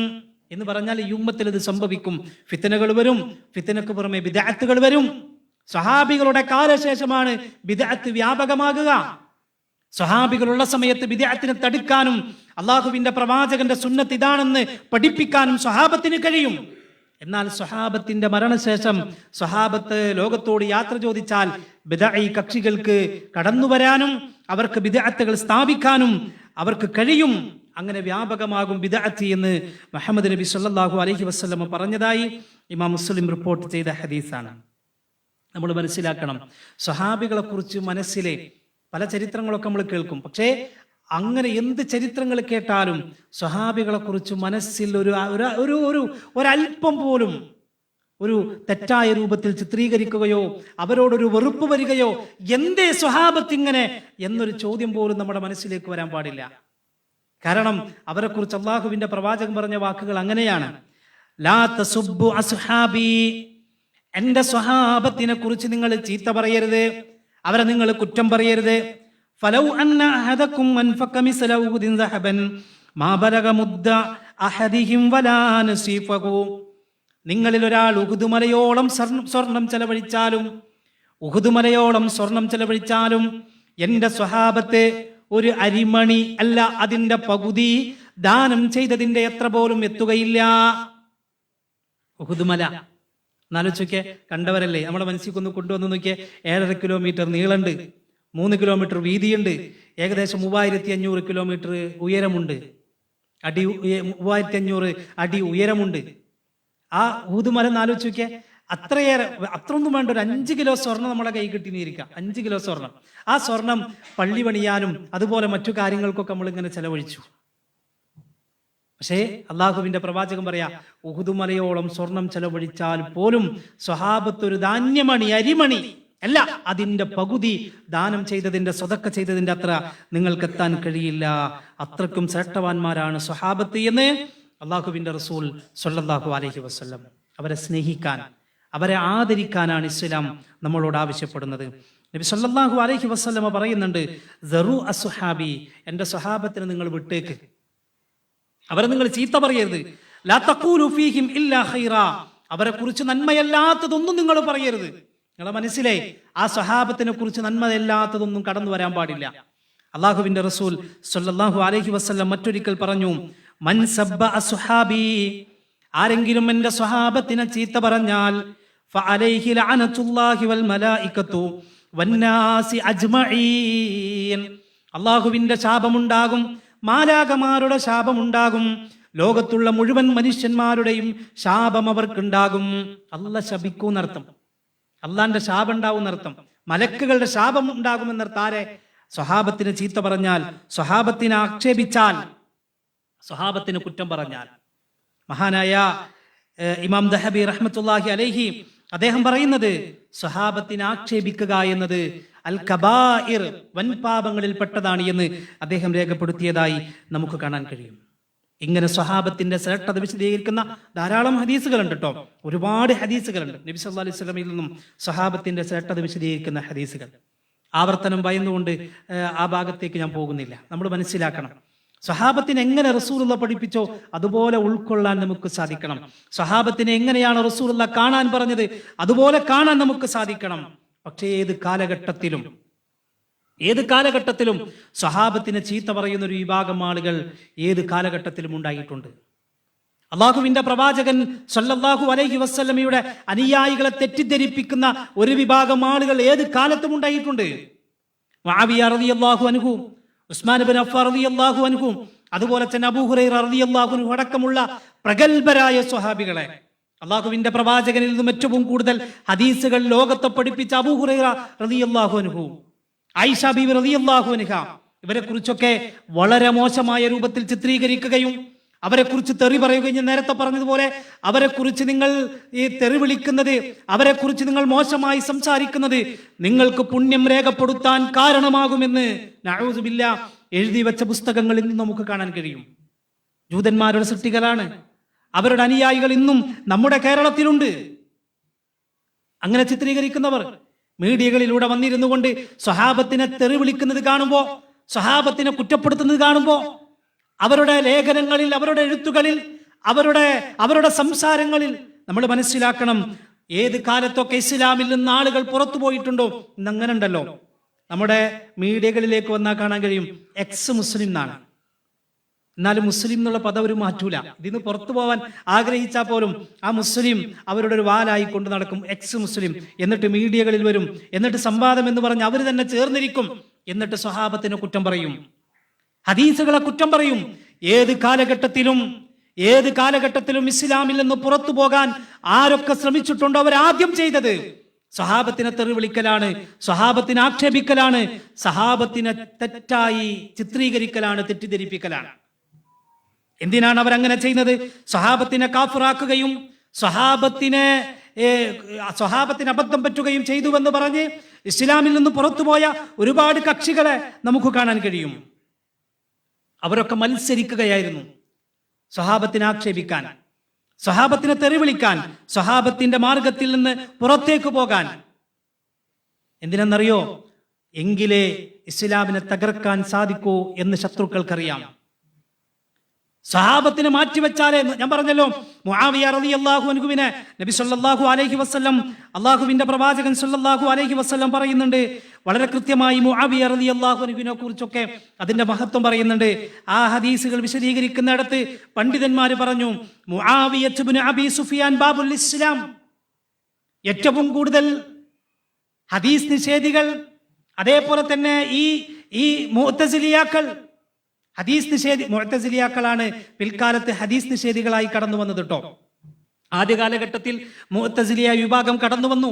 എന്ന് പറഞ്ഞാൽ ഈ ഉമ്മത്തിൽ ഇത് സംഭവിക്കും. ഫിത്നകൾ വരും, ഫിത്നക്ക് പുറമെ ബിദ്അത്തുകൾ വരും. സ്വഹാബികളുടെ കാലശേഷമാണ് ബിദ്അത്ത് വ്യാപകമാകുക. സ്വഹാബികളുള്ള സമയത്ത് ബിദ്അത്തിനെ തടുക്കാനും അള്ളാഹുവിന്റെ പ്രവാചകന്റെ സുന്നത്ത് ഇതാണെന്ന് പഠിപ്പിക്കാനും സ്വഹാബത്തിന് കഴിയും. എന്നാൽ സ്വഹാബത്തിന്റെ മരണശേഷം സ്വഹാബത്ത് ലോകത്തോട് യാത്ര ചോദിച്ചാൽ ബിദ്അഈ കക്ഷികൾക്ക് കടന്നു വരാനും അവർക്ക് ബിദ്അത്തുകൾ സ്ഥാപിക്കാനും അവർക്ക് കഴിയും. അങ്ങനെ വ്യാപകമാകും ബിദ്അത്ത് എന്ന് മുഹമ്മദ് നബി സല്ലല്ലാഹു അലൈഹി വസല്ലം പറഞ്ഞതായി ഇമാം മുസ്ലിം റിപ്പോർട്ട് ചെയ്ത ഹദീസാണ്. നമ്മൾ മനസ്സിലാക്കണം, സ്വഹാബികളെ കുറിച്ച് മനസ്സിലെ പല ചരിത്രങ്ങളൊക്കെ നമ്മൾ കേൾക്കും. പക്ഷേ അങ്ങനെ എന്ത് ചരിത്രങ്ങൾ കേട്ടാലും സ്വഹാബികളെ കുറിച്ച് മനസ്സിൽ ഒരല്പം പോലും ഒരു തെറ്റായ രൂപത്തിൽ ചിത്രീകരിക്കുകയോ അവരോടൊരു വെറുപ്പ് വരികയോ എന്തേ സ്വഹാബത്ത് ഇങ്ങനെ എന്നൊരു ചോദ്യം പോലും നമ്മുടെ മനസ്സിലേക്ക് വരാൻ പാടില്ല. കാരണം അവരെ കുറിച്ച് അള്ളാഹുവിന്റെ പ്രവാചകൻ പറഞ്ഞ വാക്കുകൾ അങ്ങനെയാണ്. ലാ തസുബ്ബു അസ്ഹാബി, എന്റെ സ്വഹാബത്തിനെ കുറിച്ച് നിങ്ങൾ ചീത്ത പറയരുത്, അവരെ നിങ്ങൾ കുറ്റം പറയരുത്. ഫലൗ അന്ന അഹദകും അൻഫക മിസ്ല ഉഹുദിൻ ദഹബൻ മാ ബലഗ മുദ്ദ അഹദിഹിം വലാ നസീഫഹു, നിങ്ങളിൽ ഒരാൾ ഉഹുദ് മലയോളം സ്വർണം ചെലവഴിച്ചാലും എന്റെ സ്വഹാബത്തെ ഒരു അരിമണി അല്ല അതിന്റെ പകുതി ദാനം ചെയ്തതിന്റെ എത്ര പോലും എത്തുകയില്ല. ഉഹുദ് മല എന്നാലോചിക്കെ, കണ്ടവരല്ലേ, നമ്മുടെ മനസ്സിൽ കൊണ്ടുവന്ന് നോക്കിയേ. 7.5 കിലോമീറ്റർ നീളമുണ്ട്, 3 കിലോമീറ്റർ വീതിയുണ്ട്, ഏകദേശം 3500 കിലോമീറ്റർ ഉയരമുണ്ട്, 3500 അടി ഉയരമുണ്ട്. ആ ഊതുമല എന്നാലോചിച്ച് നോക്കിയേ. അത്രയൊന്നും വേണ്ട, ഒരു 5 കിലോ സ്വർണം നമ്മളെ കൈ കിട്ടിയിരിക്കാം. 5 കിലോ സ്വർണം. ആ സ്വർണം പള്ളി പണിയാനും അതുപോലെ മറ്റു കാര്യങ്ങൾക്കൊക്കെ നമ്മൾ ഇങ്ങനെ ചെലവഴിച്ചു. പക്ഷേ അള്ളാഹുവിന്റെ പ്രവാചകൻ പറയാ, ഉഹുദ് മലയോളം സ്വർണം ചെലവഴിച്ചാൽ പോലും സ്വഹാബത്ത് ഒരു ധാന്യമണി, അരിമണി അല്ല അതിന്റെ പകുതി ദാനം ചെയ്തതിന്റെ, സ്വതക്ക ചെയ്തതിന്റെ അത്ര നിങ്ങൾക്ക് എത്താൻ കഴിയില്ല. അത്രക്കും ശ്രേഷ്ഠവാന്മാരാണ് സ്വഹാബത്ത് എന്ന് അള്ളാഹുവിന്റെ റസൂൽ സ്വല്ലല്ലാഹു അലൈഹി വസല്ലം. അവരെ സ്നേഹിക്കാൻ, അവരെ ആദരിക്കാനാണ് ഇസ്ലാം നമ്മളോട് ആവശ്യപ്പെടുന്നത്. നബി സ്വല്ലല്ലാഹു അലൈഹി വസല്ലം പറയുന്നുണ്ട്, സറു അസ്ഹാബി, എന്റെ സ്വഹാബത്തിനെ നിങ്ങൾ വിട്ടേക്ക്, അവരെ നിങ്ങൾ ചീത്ത പറയരുത്. ലാ തഖൂലു ഫീഹിം ഇല്ലാ ഖൈറാ, അവരെ കുറിച്ച് നന്മയല്ലാത്തതൊന്നും നിങ്ങൾ പറയരുത്. നിങ്ങളെ മനസ്സിലെ ആ സ്വഹാബത്തിനെ കുറിച്ച് നന്മയല്ലാത്തതൊന്നും കടന്നു വരാൻ പാടില്ല. അള്ളാഹുവിന്റെ റസൂൽ സ്വല്ലല്ലാഹു അലൈഹി വസല്ലം മറ്റൊരിക്കൽ പറഞ്ഞു, മൻ സബ്ബ അസ്ഹാബി, ആരെങ്കിലും എന്റെ സ്വഹാബത്തിനെ ചീത്ത പറഞ്ഞാൽ ഫഅലൈഹി ലഅനത്തുല്ലാഹി വൽ മലായികത്തു വന്നാസി അജ്മഈൻ, അള്ളാഹുവിന്റെ ശാപമുണ്ടാകും, മാലാകമാരുടെ ശാപമുണ്ടാകും, ലോകത്തുള്ള മുഴുവൻ മനുഷ്യന്മാരുടെയും ശാപം അവർക്കുണ്ടാകും. അല്ല ശപിക്കൂന്നർത്ഥം, അള്ളാന്റെ ശാപം ഉണ്ടാവുന്നർത്ഥം, മലക്കുകളുടെ ശാപം ഉണ്ടാകുമെന്നർത്ഥം. ആരെ? സ്വഹാബത്തിന് ചീത്ത പറഞ്ഞാൽ, സ്വഹാബത്തിനെ ആക്ഷേപിച്ചാൽ, സ്വഹാബത്തിന് കുറ്റം പറഞ്ഞാൽ. മഹാനായ ഇമാം ദഹബി റഹ്മത്തുള്ളാഹി അലൈഹി അദ്ദേഹം പറയുന്നത്, സ്വഹാബത്തിനെ ആക്ഷേപിക്കുക എന്നത് അൽ കബായിർ, വൻപാപങ്ങളിൽ പെട്ടതാണ് എന്ന് അദ്ദേഹം രേഖപ്പെടുത്തിയതായി നമുക്ക് കാണാൻ കഴിയും. ഇങ്ങനെ സ്വഹാബത്തിന്റെ ശ്രേഷ്ഠത വിശദീകരിക്കുന്ന ധാരാളം ഹദീസുകളുണ്ട് കേട്ടോ, ഒരുപാട് ഹദീസുകളുണ്ട്. നബി സല്ലല്ലാഹു അലൈഹി വസല്ലമയിൽ നിന്നും സ്വഹാബത്തിന്റെ ശ്രേഷ്ഠത വിശദീകരിക്കുന്ന ഹദീസുകൾ. ആവർത്തനം ഭയന്നുകൊണ്ട് ആ ഭാഗത്തേക്ക് ഞാൻ പോകുന്നില്ല. നമ്മൾ മനസ്സിലാക്കണം, സ്വഹാബത്തിനെ എങ്ങനെ റസൂലുള്ള പഠിപ്പിച്ചോ അതുപോലെ ഉൾക്കൊള്ളാൻ നമുക്ക് സാധിക്കണം. സ്വഹാബത്തിനെ എങ്ങനെയാണ് റസൂലുള്ള കാണാൻ പറഞ്ഞത് അതുപോലെ കാണാൻ നമുക്ക് സാധിക്കണം. പക്ഷേ ഏത് കാലഘട്ടത്തിലും സ്വഹാബത്തിനെ ചീത്ത പറയുന്ന ഒരു വിഭാഗം ആളുകൾ ഏത് കാലഘട്ടത്തിലും ഉണ്ടായിട്ടുണ്ട്. അള്ളാഹുവിന്റെ പ്രവാചകൻ സല്ലല്ലാഹു അലൈഹി വസല്ലമയുടെ അനുയായികളെ തെറ്റിദ്ധരിപ്പിക്കുന്ന ഒരു വിഭാഗം ആളുകൾ ഏത് കാലത്തും ഉണ്ടായിട്ടുണ്ട്. മുആവിയ റളിയല്ലാഹു അൻഹു, ഉസ്മാൻ ഇബ്നു അഫ്ഫാൻ റളിയല്ലാഹു അൻഹു, അതുപോലെ തന്നെ അബൂ ഹുറൈറ റളിയല്ലാഹു അൻഹു അടക്കമുള്ള പ്രഗൽഭരായ സ്വഹാബികളെ അള്ളാഹുവിന്റെ പ്രവാചകനിൽ നിന്നും ഏറ്റവും കൂടുതൽ ഹദീസുകൾ ലോകത്തെ പഠിപ്പിച്ച അബൂ ഹുറൈറ റളിയല്ലാഹു അൻഹു, ആയിഷ ബീവി റളിയല്ലാഹു അൻഹ, ഇവരെ കുറിച്ചൊക്കെ വളരെ മോശമായ രൂപത്തിൽ ചിത്രീകരിക്കുകയും അവരെ കുറിച്ച് തെറി പറയുകയും, ഞാൻ നേരത്തെ പറഞ്ഞതുപോലെ അവരെ കുറിച്ച് നിങ്ങൾ ഈ തെറി വിളിക്കുന്നത്, അവരെ കുറിച്ച് നിങ്ങൾ മോശമായി സംസാരിക്കുന്നത് നിങ്ങൾക്ക് പുണ്യം രേഖപ്പെടുത്താൻ കാരണമാകുമെന്ന് നഊദു ബില്ലാഹ് എഴുതി വെച്ച പുസ്തകങ്ങളിൽ നിന്ന് നമുക്ക് കാണാൻ കഴിയും. ജൂതന്മാരുടെ സൃഷ്ടികളാണ്, അവരുടെ അനുയായികൾ ഇന്നും നമ്മുടെ കേരളത്തിലുണ്ട്. അങ്ങനെ ചിത്രീകരിക്കുന്നവർ മീഡിയകളിലൂടെ വന്നിരുന്നു കൊണ്ട് സ്വഹാബത്തിനെ തെറി വിളിക്കുന്നത് കാണുമ്പോ, സ്വഹാബത്തിനെ കുറ്റപ്പെടുത്തുന്നത് കാണുമ്പോ, അവരുടെ ലേഖനങ്ങളിൽ, അവരുടെ എഴുത്തുകളിൽ, അവരുടെ സംസാരങ്ങളിൽ നമ്മൾ മനസ്സിലാക്കണം, ഏത് കാലത്തൊക്കെ ഇസ്ലാമിൽ നിന്ന് ആളുകൾ പുറത്തു പോയിട്ടുണ്ടോ. ഇന്നങ്ങനെ ഉണ്ടല്ലോ, നമ്മുടെ മീഡിയകളിലേക്ക് വന്നാൽ കാണാൻ കഴിയും എക്സ് മുസ്ലിം എന്നാണ്. എന്നാലും മുസ്ലിം എന്നുള്ള പദം അവർ മാറ്റൂല. ഇതിന്ന് പുറത്തു പോകാൻ ആഗ്രഹിച്ചാൽ പോലും ആ മുസ്ലിം അവരുടെ ഒരു വാലായി കൊണ്ട് നടക്കും, എക്സ് മുസ്ലിം. എന്നിട്ട് മീഡിയകളിൽ വരും, എന്നിട്ട് സംവാദം എന്ന് പറഞ്ഞ് അവർ തന്നെ ചേർന്നിരിക്കും, എന്നിട്ട് സ്വഹാബത്തിനെ കുറ്റം പറയും, ഹദീസുകളെ കുറ്റം പറയും. ഏത് കാലഘട്ടത്തിലും ഇസ്ലാമിൽ നിന്ന് പുറത്തു പോകാൻ ആരൊക്കെ ശ്രമിച്ചിട്ടുണ്ടോ അവരാദ്യം ചെയ്തത് സ്വഹാബത്തിനെ തെറി വിളിക്കലാണ്, സ്വഹാബത്തിനെ ആക്ഷേപിക്കലാണ്, സ്വഹാബത്തിനെ തെറ്റായി ചിത്രീകരിക്കലാണ്, തെറ്റിദ്ധരിപ്പിക്കലാണ്. എന്തിനാണ് അവരങ്ങനെ ചെയ്യുന്നത്? സ്വഹാബത്തിനെ കാഫിറാക്കുകയും സ്വഹാബത്തിന് അബദ്ധം പറ്റുകയും ചെയ്തുവെന്ന് പറഞ്ഞ് ഇസ്ലാമിൽ നിന്ന് പുറത്തുപോയ ഒരുപാട് കക്ഷികളെ നമുക്ക് കാണാൻ കഴിയും. അവരൊക്കെ മത്സരിക്കുകയായിരുന്നു സ്വഹാബത്തിനെ ആക്ഷേപിക്കാൻ, സ്വഹാബത്തിനെ തെറി വിളിക്കാൻ, സ്വഹാബത്തിന്റെ മാർഗത്തിൽ നിന്ന് പുറത്തേക്ക് പോകാൻ. എന്തിനെന്നറിയോ? എങ്കിലേ ഇസ്ലാമിനെ തകർക്കാൻ സാധിക്കൂ എന്ന് ശത്രുക്കൾക്കറിയാം. സ്വഹാബത്തിനെ മാറ്റിവെച്ചാലേ, ഞാൻ പറഞ്ഞല്ലോ, മുആവിയ റളിയല്ലാഹു അൻഹുവിനെ നബി സല്ലല്ലാഹു അലൈഹി വസല്ലം, അള്ളാഹുവിന്റെ പ്രവാചകൻ സല്ലല്ലാഹു അലൈഹി വസല്ലം പറയുന്നുണ്ട് വളരെ കൃത്യമായി. മുആവിയ റളിയല്ലാഹു അൻഹുവിനെ കുറിച്ചൊക്കെ അതിന്റെ മഹത്വം പറയുന്നുണ്ട്. ആ ഹദീസുകൾ വിശദീകരിക്കുന്നിടത്ത് പണ്ഡിതന്മാര് പറഞ്ഞു, മുആവിയ ഇബ്നു അബീ സുഫിയാൻ ബാബുൽ ഇസ്ലാം. ഏറ്റവും കൂടുതൽ ഹദീസ് നിഷേധികൾ, അതേപോലെ തന്നെ ഈ മുഅ്തസിലിയാക്കൾ, മുഅ്തസിലിയാക്കളാണ് പിൽക്കാലത്ത് ഹദീസ് നിഷേധികളായി കടന്നു വന്നത് കേട്ടോ. ആദ്യ കാലഘട്ടത്തിൽ മുഅ്തസിലിയ വിഭാഗം കടന്നു വന്നു.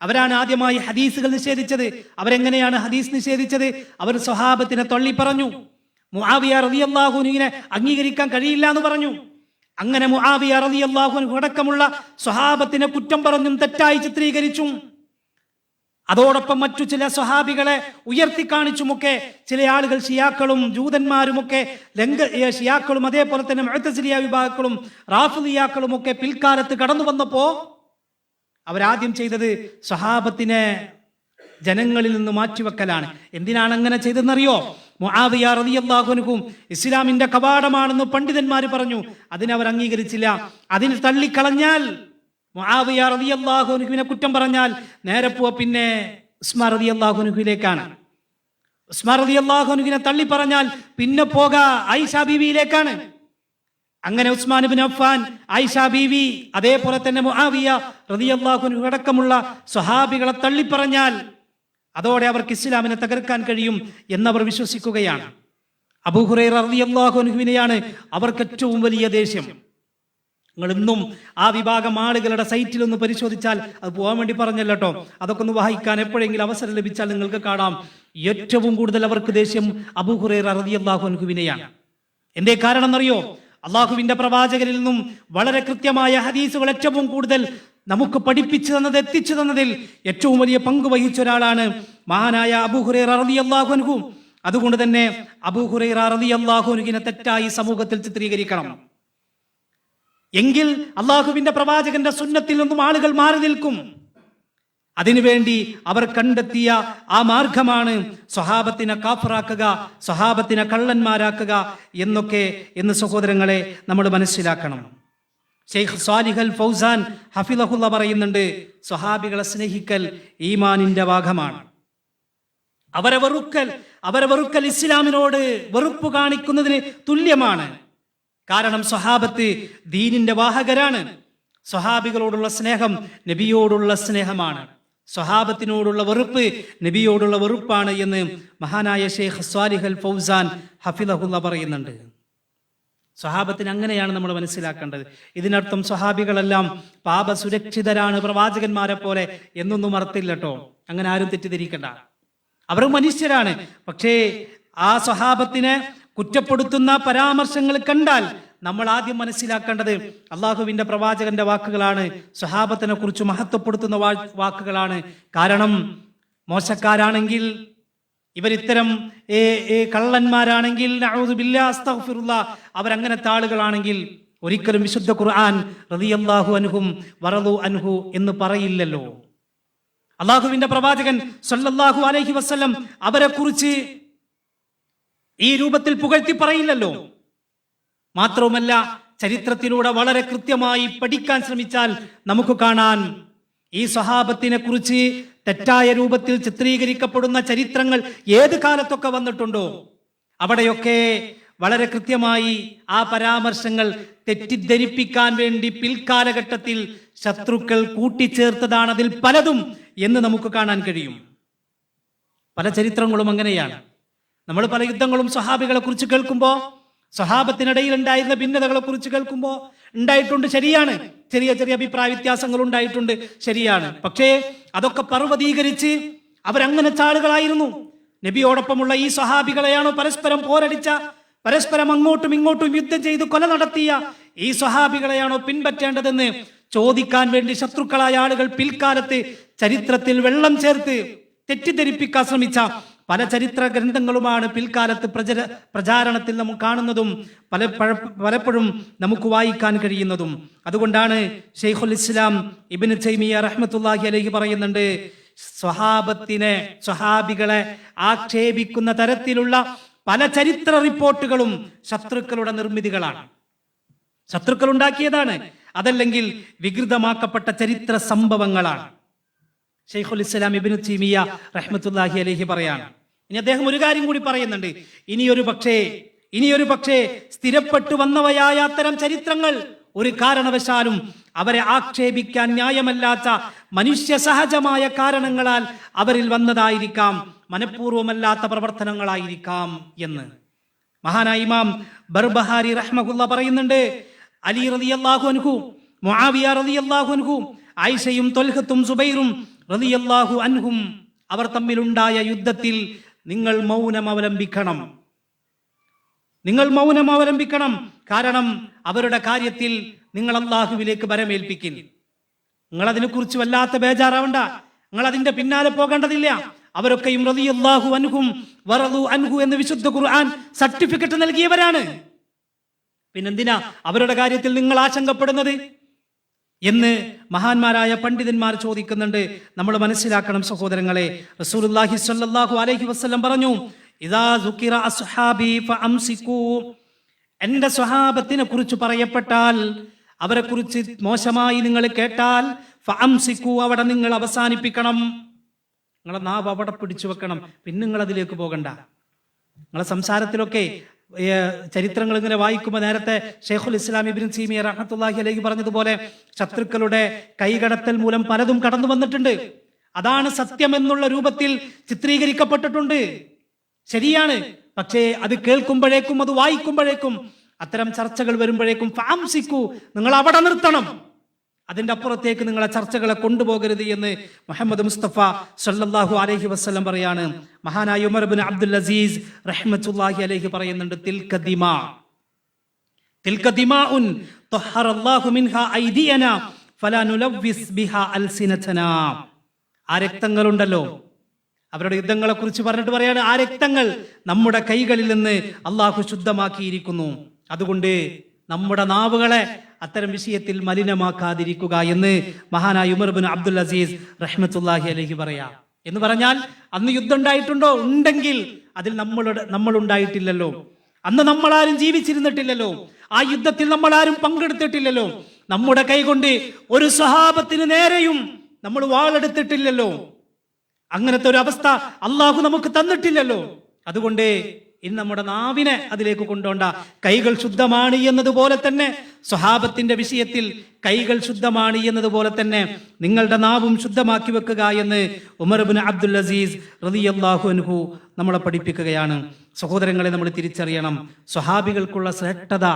അവരാണ് ആദ്യമായി ഹദീസുകൾ നിഷേധിച്ചത്. അവരെങ്ങനെയാണ് ഹദീസ് നിഷേധിച്ചത്? അവർ സ്വഹാബത്തിനെ തള്ളി പറഞ്ഞു. മുആവിയ റളിയല്ലാഹു അൻഹുവിനെ അംഗീകരിക്കാൻ കഴിയില്ല എന്ന് പറഞ്ഞു. അങ്ങനെ മുആവിയ റളിയല്ലാഹു അൻഹു അടക്കമുള്ള സ്വഹാബത്തിനെ കുറ്റം പറഞ്ഞും തെറ്റായി ചിത്രീകരിച്ചും അതോടൊപ്പം മറ്റു ചില സ്വഹാബികളെ ഉയർത്തി കാണിച്ചുമൊക്കെ ചില ആളുകൾ ഷിയാക്കളും ജൂതന്മാരുമൊക്കെ ഷിയാക്കളും അതേപോലെ തന്നെ മുഅ്തസിലിയ വിഭാഗങ്ങളും റാഫിദിയാക്കളും ഒക്കെ പിൽക്കാലത്ത് കടന്നു വന്നപ്പോ അവരാദ്യം ചെയ്തത് സ്വഹാബത്തിനെ ജനങ്ങളിൽ നിന്ന് മാറ്റിവെക്കലാണ്. എന്തിനാണ് അങ്ങനെ ചെയ്തതെന്നറിയോ? മുആവിയ റളിയല്ലാഹു അൻഹു ഇസ്ലാമിന്റെ കവാടമാണെന്ന് പണ്ഡിതന്മാർ പറഞ്ഞു. അതിനവർ അംഗീകരിച്ചില്ല. അതിന് തള്ളിക്കളഞ്ഞാൽ, മുആവിയ റളിയല്ലാഹു അൻഹുവിനെ കുറ്റം പറഞ്ഞാൽ നേരെ പോവാ പിന്നെ ഉസ്മാൻ റളിയല്ലാഹു അൻഹുവിലേക്കാണ്. ഉസ്മാൻ റളിയല്ലാഹു അൻഹുവിനെ തള്ളി പറഞ്ഞാൽ പിന്നെ പോക ആയിഷ ബീവിയിലേക്കാണ്. അങ്ങനെ ഉസ്മാൻ ഇബ്നു അഫ്ഫാൻ, ആയിഷ ബീവി, അതേപോലെ തന്നെ മുആവിയ റളിയല്ലാഹു അൻഹു അടക്കമുള്ള സ്വഹാബികളെ തള്ളി പറഞ്ഞാൽ അതോടെ അവർക്ക് ഇസ്ലാമിനെ തകർക്കാൻ കഴിയും എന്നവർ വിശ്വസിക്കുകയാണ്. അബൂ ഹുറൈറ റളിയല്ലാഹു അൻഹുവിനെയാണ് അവർക്ക് ഏറ്റവും വലിയ ദേഷ്യം. നിങ്ങൾ ഇന്നും ആ വിഭാഗം ആളുകളുടെ സൈറ്റിൽ ഒന്ന് പരിശോധിച്ചാൽ, അത് പോകാൻ വേണ്ടി പറഞ്ഞല്ലോ കേട്ടോ, അതൊക്കെ ഒന്ന് വായിക്കാൻ എപ്പോഴെങ്കിലും അവസരം ലഭിച്ചാൽ നിങ്ങൾക്ക് കാണാം. ഏറ്റവും കൂടുതൽ അവർക്ക് ദേഷ്യം അബൂ ഹുറൈറ റളിയല്ലാഹു അൻഹുവിനെയാണ്. എന്തേ കാരണം എന്നറിയോ? അള്ളാഹുവിന്റെ പ്രവാചകരിൽ നിന്നും വളരെ കൃത്യമായ ഹദീസുകൾ ഏറ്റവും കൂടുതൽ നമുക്ക് പഠിപ്പിച്ചു തന്നത്, എത്തിച്ചു തന്നതിൽ ഏറ്റവും വലിയ പങ്ക് വഹിച്ച ഒരാളാണ് മഹാനായ അബൂ ഹുറൈറ റളിയല്ലാഹു അൻഹു. അതുകൊണ്ട് തന്നെ അബൂ ഹുറൈറ റളിയല്ലാഹു അൻഹുവിനെ തെറ്റായി സമൂഹത്തിൽ ചിത്രീകരിക്കണം. എങ്കിൽ അള്ളാഹുവിന്റെ പ്രവാചകന്റെ സുന്നത്തിൽ നിന്നും ആളുകൾ മാറി നിൽക്കും. അതിനുവേണ്ടി അവർ കണ്ടെത്തിയ ആ മാർഗമാണ് സ്വഹാബത്തിനെ കാഫറാക്കുക, സ്വഹാബത്തിനെ കള്ളന്മാരാക്കുക എന്ന് സഹോദരങ്ങളെ നമ്മൾ മനസ്സിലാക്കണം. ഷെയ്ഖ് സ്വാലിഹ് അൽ ഫൗസാൻ ഹഫിളഹുല്ല പറയുന്നുണ്ട്, സ്വഹാബികളെ സ്നേഹിക്കൽ ഈമാനിന്റെ ഭാഗമാണ്. അവരെ വെറുക്കൽ ഇസ്ലാമിനോട് വെറുപ്പ് കാണിക്കുന്നതിന് തുല്യമാണ്. കാരണം സ്വഹാബത്ത് ദീനിന്റെ വാഹകരാണ്. സ്വഹാബികളോടുള്ള സ്നേഹം നബിയോടുള്ള സ്നേഹമാണ്. സ്വഹാബത്തിനോടുള്ള വെറുപ്പ് നബിയോടുള്ള വെറുപ്പാണ് എന്ന് മഹാനായ ഷെയ്ഖ് സ്വാലിഹ് അൽ ഫൗസാൻ ഹഫിളഹുല്ല പറയുന്നുണ്ട്. സ്വഹാബത്തിന് അങ്ങനെയാണ് നമ്മൾ മനസ്സിലാക്കേണ്ടത്. ഇതിനർത്ഥം സ്വഹാബികളെല്ലാം പാപസുരക്ഷിതരാണ്, പ്രവാചകന്മാരെ പോലെ എന്നൊന്നും അർത്ഥമില്ല കേട്ടോ. അങ്ങനെ ആരും തെറ്റിദ്ധരിക്കണ്ട. അവർ മനുഷ്യരാണ്. പക്ഷേ ആ സ്വഹാബത്തിനെ കുറ്റപ്പെടുത്തുന്ന പരാമർശങ്ങൾ കണ്ടാൽ നമ്മൾ ആദ്യം മനസ്സിലാക്കേണ്ടത് അള്ളാഹുവിന്റെ പ്രവാചകന്റെ വാക്കുകളാണ്, സ്വഹാബത്തിനെ കുറിച്ച് മഹത്വപ്പെടുത്തുന്ന വാക്കുകളാണ്. കാരണം മോശക്കാരാണെങ്കിൽ, ഇവരിത്തരം കള്ളന്മാരാണെങ്കിൽ, നഊദു ബില്ലാഹ് അസ്തഗ്ഫിറുല്ലാഹ്, അവരങ്ങനത്തെ ആളുകളാണെങ്കിൽ ഒരിക്കലും വിശുദ്ധ ഖുർആൻ റളിയല്ലാഹു അൻഹും വറളു അൻഹു എന്ന് പറയില്ലല്ലോ. അള്ളാഹുവിന്റെ പ്രവാചകൻ സല്ലല്ലാഹു അലൈഹി വസല്ലം അവരെ കുറിച്ച് ഈ രൂപത്തിൽ പുകഴ്ത്തി പറയില്ലല്ലോ. മാത്രവുമല്ല, ചരിത്രത്തിലൂടെ വളരെ കൃത്യമായി പഠിക്കാൻ ശ്രമിച്ചാൽ നമുക്ക് കാണാൻ ഈ സ്വഹാബത്തിനെ കുറിച്ച് തെറ്റായ രൂപത്തിൽ ചിത്രീകരിക്കപ്പെടുന്ന ചരിത്രങ്ങൾ ഏത് കാലത്തൊക്കെ വന്നിട്ടുണ്ടോ അവിടെയൊക്കെ വളരെ കൃത്യമായി ആ പരാമർശങ്ങൾ തെറ്റിദ്ധരിപ്പിക്കാൻ വേണ്ടി പിൽക്കാലഘട്ടത്തിൽ ശത്രുക്കൾ കൂട്ടിച്ചേർത്തതാണ് അതിൽ പലതും എന്ന് നമുക്ക് കാണാൻ കഴിയും. പല ചരിത്രങ്ങളും അങ്ങനെയാണ്. നമ്മൾ പല യുദ്ധങ്ങളും സ്വഹാബികളെ കുറിച്ച് കേൾക്കുമ്പോൾ, സ്വഹാബത്തിനിടയിൽ ഉണ്ടായിരുന്ന ഭിന്നതകളെ കുറിച്ച് കേൾക്കുമ്പോൾ ഉണ്ടായിട്ടുണ്ട്, ശരിയാണ്. ചെറിയ ചെറിയ അഭിപ്രായ വ്യത്യാസങ്ങൾ ഉണ്ടായിട്ടുണ്ട്, ശരിയാണ്. പക്ഷേ അതൊക്കെ പർവ്വതീകരിച്ച് അവരങ്ങനത്തെ ആളുകളായിരുന്നു. നബിയോടൊപ്പമുള്ള ഈ സ്വഹാബികളെയാണോ പരസ്പരം പോരടിച്ച, പരസ്പരം അങ്ങോട്ടും ഇങ്ങോട്ടും യുദ്ധം ചെയ്ത് കൊല നടത്തിയ ഈ സ്വഹാബികളെയാണോ പിൻപറ്റേണ്ടതെന്ന് ചോദിക്കാൻ വേണ്ടി ശത്രുക്കളായ ആളുകൾ പിൽക്കാലത്ത് ചരിത്രത്തിൽ വെള്ളം ചേർത്ത് തെറ്റിദ്ധരിപ്പിക്കാൻ ശ്രമിച്ച പല ചരിത്ര ഗ്രന്ഥങ്ങളുമാണ് പിൽക്കാലത്ത് പ്രചാരണത്തിൽ നമുക്ക് കാണുന്നതും പലപ്പോഴും നമുക്ക് വായിക്കാൻ കഴിയുന്നതും. അതുകൊണ്ടാണ് ശൈഖുൽ ഇസ്ലാം ഇബ്നു തൈമിയ്യ റഹ്മത്തുള്ളാഹി അലൈഹി പറയുന്നുണ്ട്, സ്വഹാബികളെ ആക്ഷേപിക്കുന്ന തരത്തിലുള്ള പല ചരിത്ര റിപ്പോർട്ടുകളും ശത്രുക്കളുടെ നിർമ്മിതികളാണ്, ശത്രുക്കൾ ഉണ്ടാക്കിയതാണ്, അതല്ലെങ്കിൽ വികൃതമാക്കപ്പെട്ട ചരിത്ര സംഭവങ്ങളാണ്. ശൈഖുൽ ഇസ്ലാം ഇബ്നു തൈമിയ്യ റഹ്മത്തുള്ളാഹി അലൈഹി പറയാണ്. ഇനി അദ്ദേഹം ഒരു കാര്യം കൂടി പറയുന്നുണ്ട്, ഇനിയൊരു പക്ഷേ സ്ഥിരപ്പെട്ടു വന്നവയായ അത്തരം ചരിത്രങ്ങൾ ഒരു കാരണവശാലും അവരെ ആക്ഷേപിക്കാൻ ന്യായമല്ലാത്ത മനുഷ്യ സഹജമായ കാരണങ്ങളാൽ അവരിൽ വന്നതായിരിക്കാം, മനഃപൂർവ്വമല്ലാത്ത പ്രവർത്തനങ്ങളായിരിക്കാം എന്ന് മഹാനായ ഇമാം ബർബഹാരി റഹ്മഹുല്ലാ പറയുന്നുണ്ട്. അലി റളിയല്ലാഹു അൻഹു, മുആവിയ റളിയല്ലാഹു അൻഹു, ആയിഷയും ത്വൽഹത്തും സുബൈറും റളിയല്ലാഹു അൻഹും അവർ തമ്മിലുണ്ടായ യുദ്ധത്തിൽ നിങ്ങൾ മൗനം അവലംബിക്കണം. കാരണം അവരുടെ കാര്യത്തിൽ നിങ്ങൾ അല്ലാഹുവിലേക്ക് ബരമേൽപ്പിക്കിൻ. നിങ്ങൾ അതിനെക്കുറിച്ച് വല്ലാത്ത ബേജാറാവണ്ട, നിങ്ങൾ അതിന്റെ പിന്നാലെ പോകേണ്ടതില്ല. അവരൊക്കെയും റളിയല്ലാഹു അൻഹും വറളു അൻഹു എന്ന് വിശുദ്ധ ഖുർആൻ സർട്ടിഫിക്കറ്റ് നൽകിയവരാണ്. പിന്നെന്തിനാ അവരുടെ കാര്യത്തിൽ നിങ്ങൾ ആശങ്കപ്പെടുന്നത് എന്ന് മഹാന്മാരായ പണ്ഡിതന്മാർ ചോദിക്കുന്നുണ്ട്. നമ്മൾ മനസ്സിലാക്കണം സഹോദരങ്ങളെ, റസൂലുള്ളാഹി സ്വല്ലല്ലാഹു അലൈഹി വസല്ലം പറഞ്ഞു, ഇദാ സുകിറ അസ്ഹാബി ഫഅംസികൂ, എന്റെ സ്വഹാബത്തിനെ കുറിച്ച് പറയപ്പെട്ടാൽ, അവരെ കുറിച്ച് മോശമായി നിങ്ങൾ കേട്ടാൽ, ഫഅംസികൂ, അവിടെ നിങ്ങൾ അവസാനിപ്പിക്കണം. നിങ്ങളെ നാവ് അവിടെ പിടിച്ചു വെക്കണം, പിന്നെ നിങ്ങൾ അതിലേക്ക് പോകണ്ട. നിങ്ങളെ സംസാരത്തിലൊക്കെ ചരിത്രങ്ങൾ ഇങ്ങനെ വായിക്കുമ്പോൾ നേരത്തെ ഷൈഖുൽ ഇസ്ലാം ഇബ്നു തൈമിയ്യ റഹ്മത്തുള്ളാഹി അലൈഹി പറഞ്ഞതുപോലെ ശത്രുക്കളുടെ കൈകടത്തൽ മൂലം പലതും കടന്നു വന്നിട്ടുണ്ട്. അതാണ് സത്യമെന്നുള്ള രൂപത്തിൽ ചിത്രീകരിക്കപ്പെട്ടിട്ടുണ്ട്, ശരിയാണ്. പക്ഷേ അത് കേൾക്കുമ്പോഴേക്കും, അത് വായിക്കുമ്പോഴേക്കും, അത്തരം ചർച്ചകൾ വരുമ്പോഴേക്കും ഫഅംസികൂ, നിങ്ങൾ അവിടെ നിർത്തണം, അതിന്റെ അപ്പുറത്തേക്ക് നിങ്ങളെ ചർച്ചകളെ കൊണ്ടുപോകരുത് എന്ന് മുഹമ്മദ് മുസ്തഫ സല്ലല്ലാഹു അലൈഹി വസല്ലം പറയാണ്. മഹാനായ ഉമർ ഇബ്നു അബ്ദുൽ അസീസ് റഹ്മത്തുള്ളാഹി അലൈഹി പറയുന്നുണ്ട്, തിൽക ദിമാഉൻ തഹറല്ലാഹു മിൻഹാ ഐദിയനാ ഫലാ നുലവ്വിസ് ബിഹാ അൽസിനതനാ. ആ രക്തങ്ങളുണ്ടല്ലോ, അവരുടെ യുദ്ധങ്ങളെ കുറിച്ച് പറഞ്ഞിട്ട് പറയാണ്, ആ രക്തങ്ങൾ നമ്മുടെ കൈകളിൽ നിന്ന് അള്ളാഹു ശുദ്ധമാക്കിയിരിക്കുന്നു. അതുകൊണ്ട് നമ്മുടെ നാവുകളെ അത്തരം വിഷയത്തിൽ മലിനമാക്കാതിരിക്കുക എന്ന് മഹാനായ ഉമർ ബിൻ അബ്ദുൽ അസീസ് റഹ്മത്തുള്ളാഹി അലൈഹി പറയാം. എന്ന് പറഞ്ഞാൽ അന്ന് യുദ്ധം ഉണ്ടായിട്ടുണ്ടോ? ഉണ്ടെങ്കിൽ അതിൽ നമ്മൾ ഉണ്ടായിട്ടില്ലല്ലോ. അന്ന് നമ്മളാരും ജീവിച്ചിരുന്നിട്ടില്ലല്ലോ. ആ യുദ്ധത്തിൽ നമ്മളാരും പങ്കെടുത്തിട്ടില്ലല്ലോ. നമ്മുടെ കൈകൊണ്ട് ഒരു സ്വഹാബത്തിന് നേരെയും നമ്മൾ വാളെടുത്തിട്ടില്ലല്ലോ. അങ്ങനത്തെ ഒരു അവസ്ഥ അള്ളാഹു നമുക്ക് തന്നിട്ടില്ലല്ലോ. അതുകൊണ്ട് ഇന്ന് നമ്മുടെ നാവിനെ അതിലേക്ക് കൊണ്ടുപോണ്ട. കൈകൾ ശുദ്ധമാണ് എന്നതുപോലെ തന്നെ സ്വഹാബത്തിന്റെ വിഷയത്തിൽ കൈകൾ ശുദ്ധമാണ് എന്നതുപോലെ തന്നെ നിങ്ങളുടെ നാവും ശുദ്ധമാക്കി വെക്കുക എന്ന് ഉമർ ഇബ്നു അബ്ദുൽ അസീസ് റളിയല്ലാഹു അൻഹു നമ്മളെ പഠിപ്പിക്കുകയാണ്. സഹോദരങ്ങളെ, നമ്മൾ തിരിച്ചറിയണം, സ്വഹാബികൾക്കുള്ള ശ്രേഷ്ഠത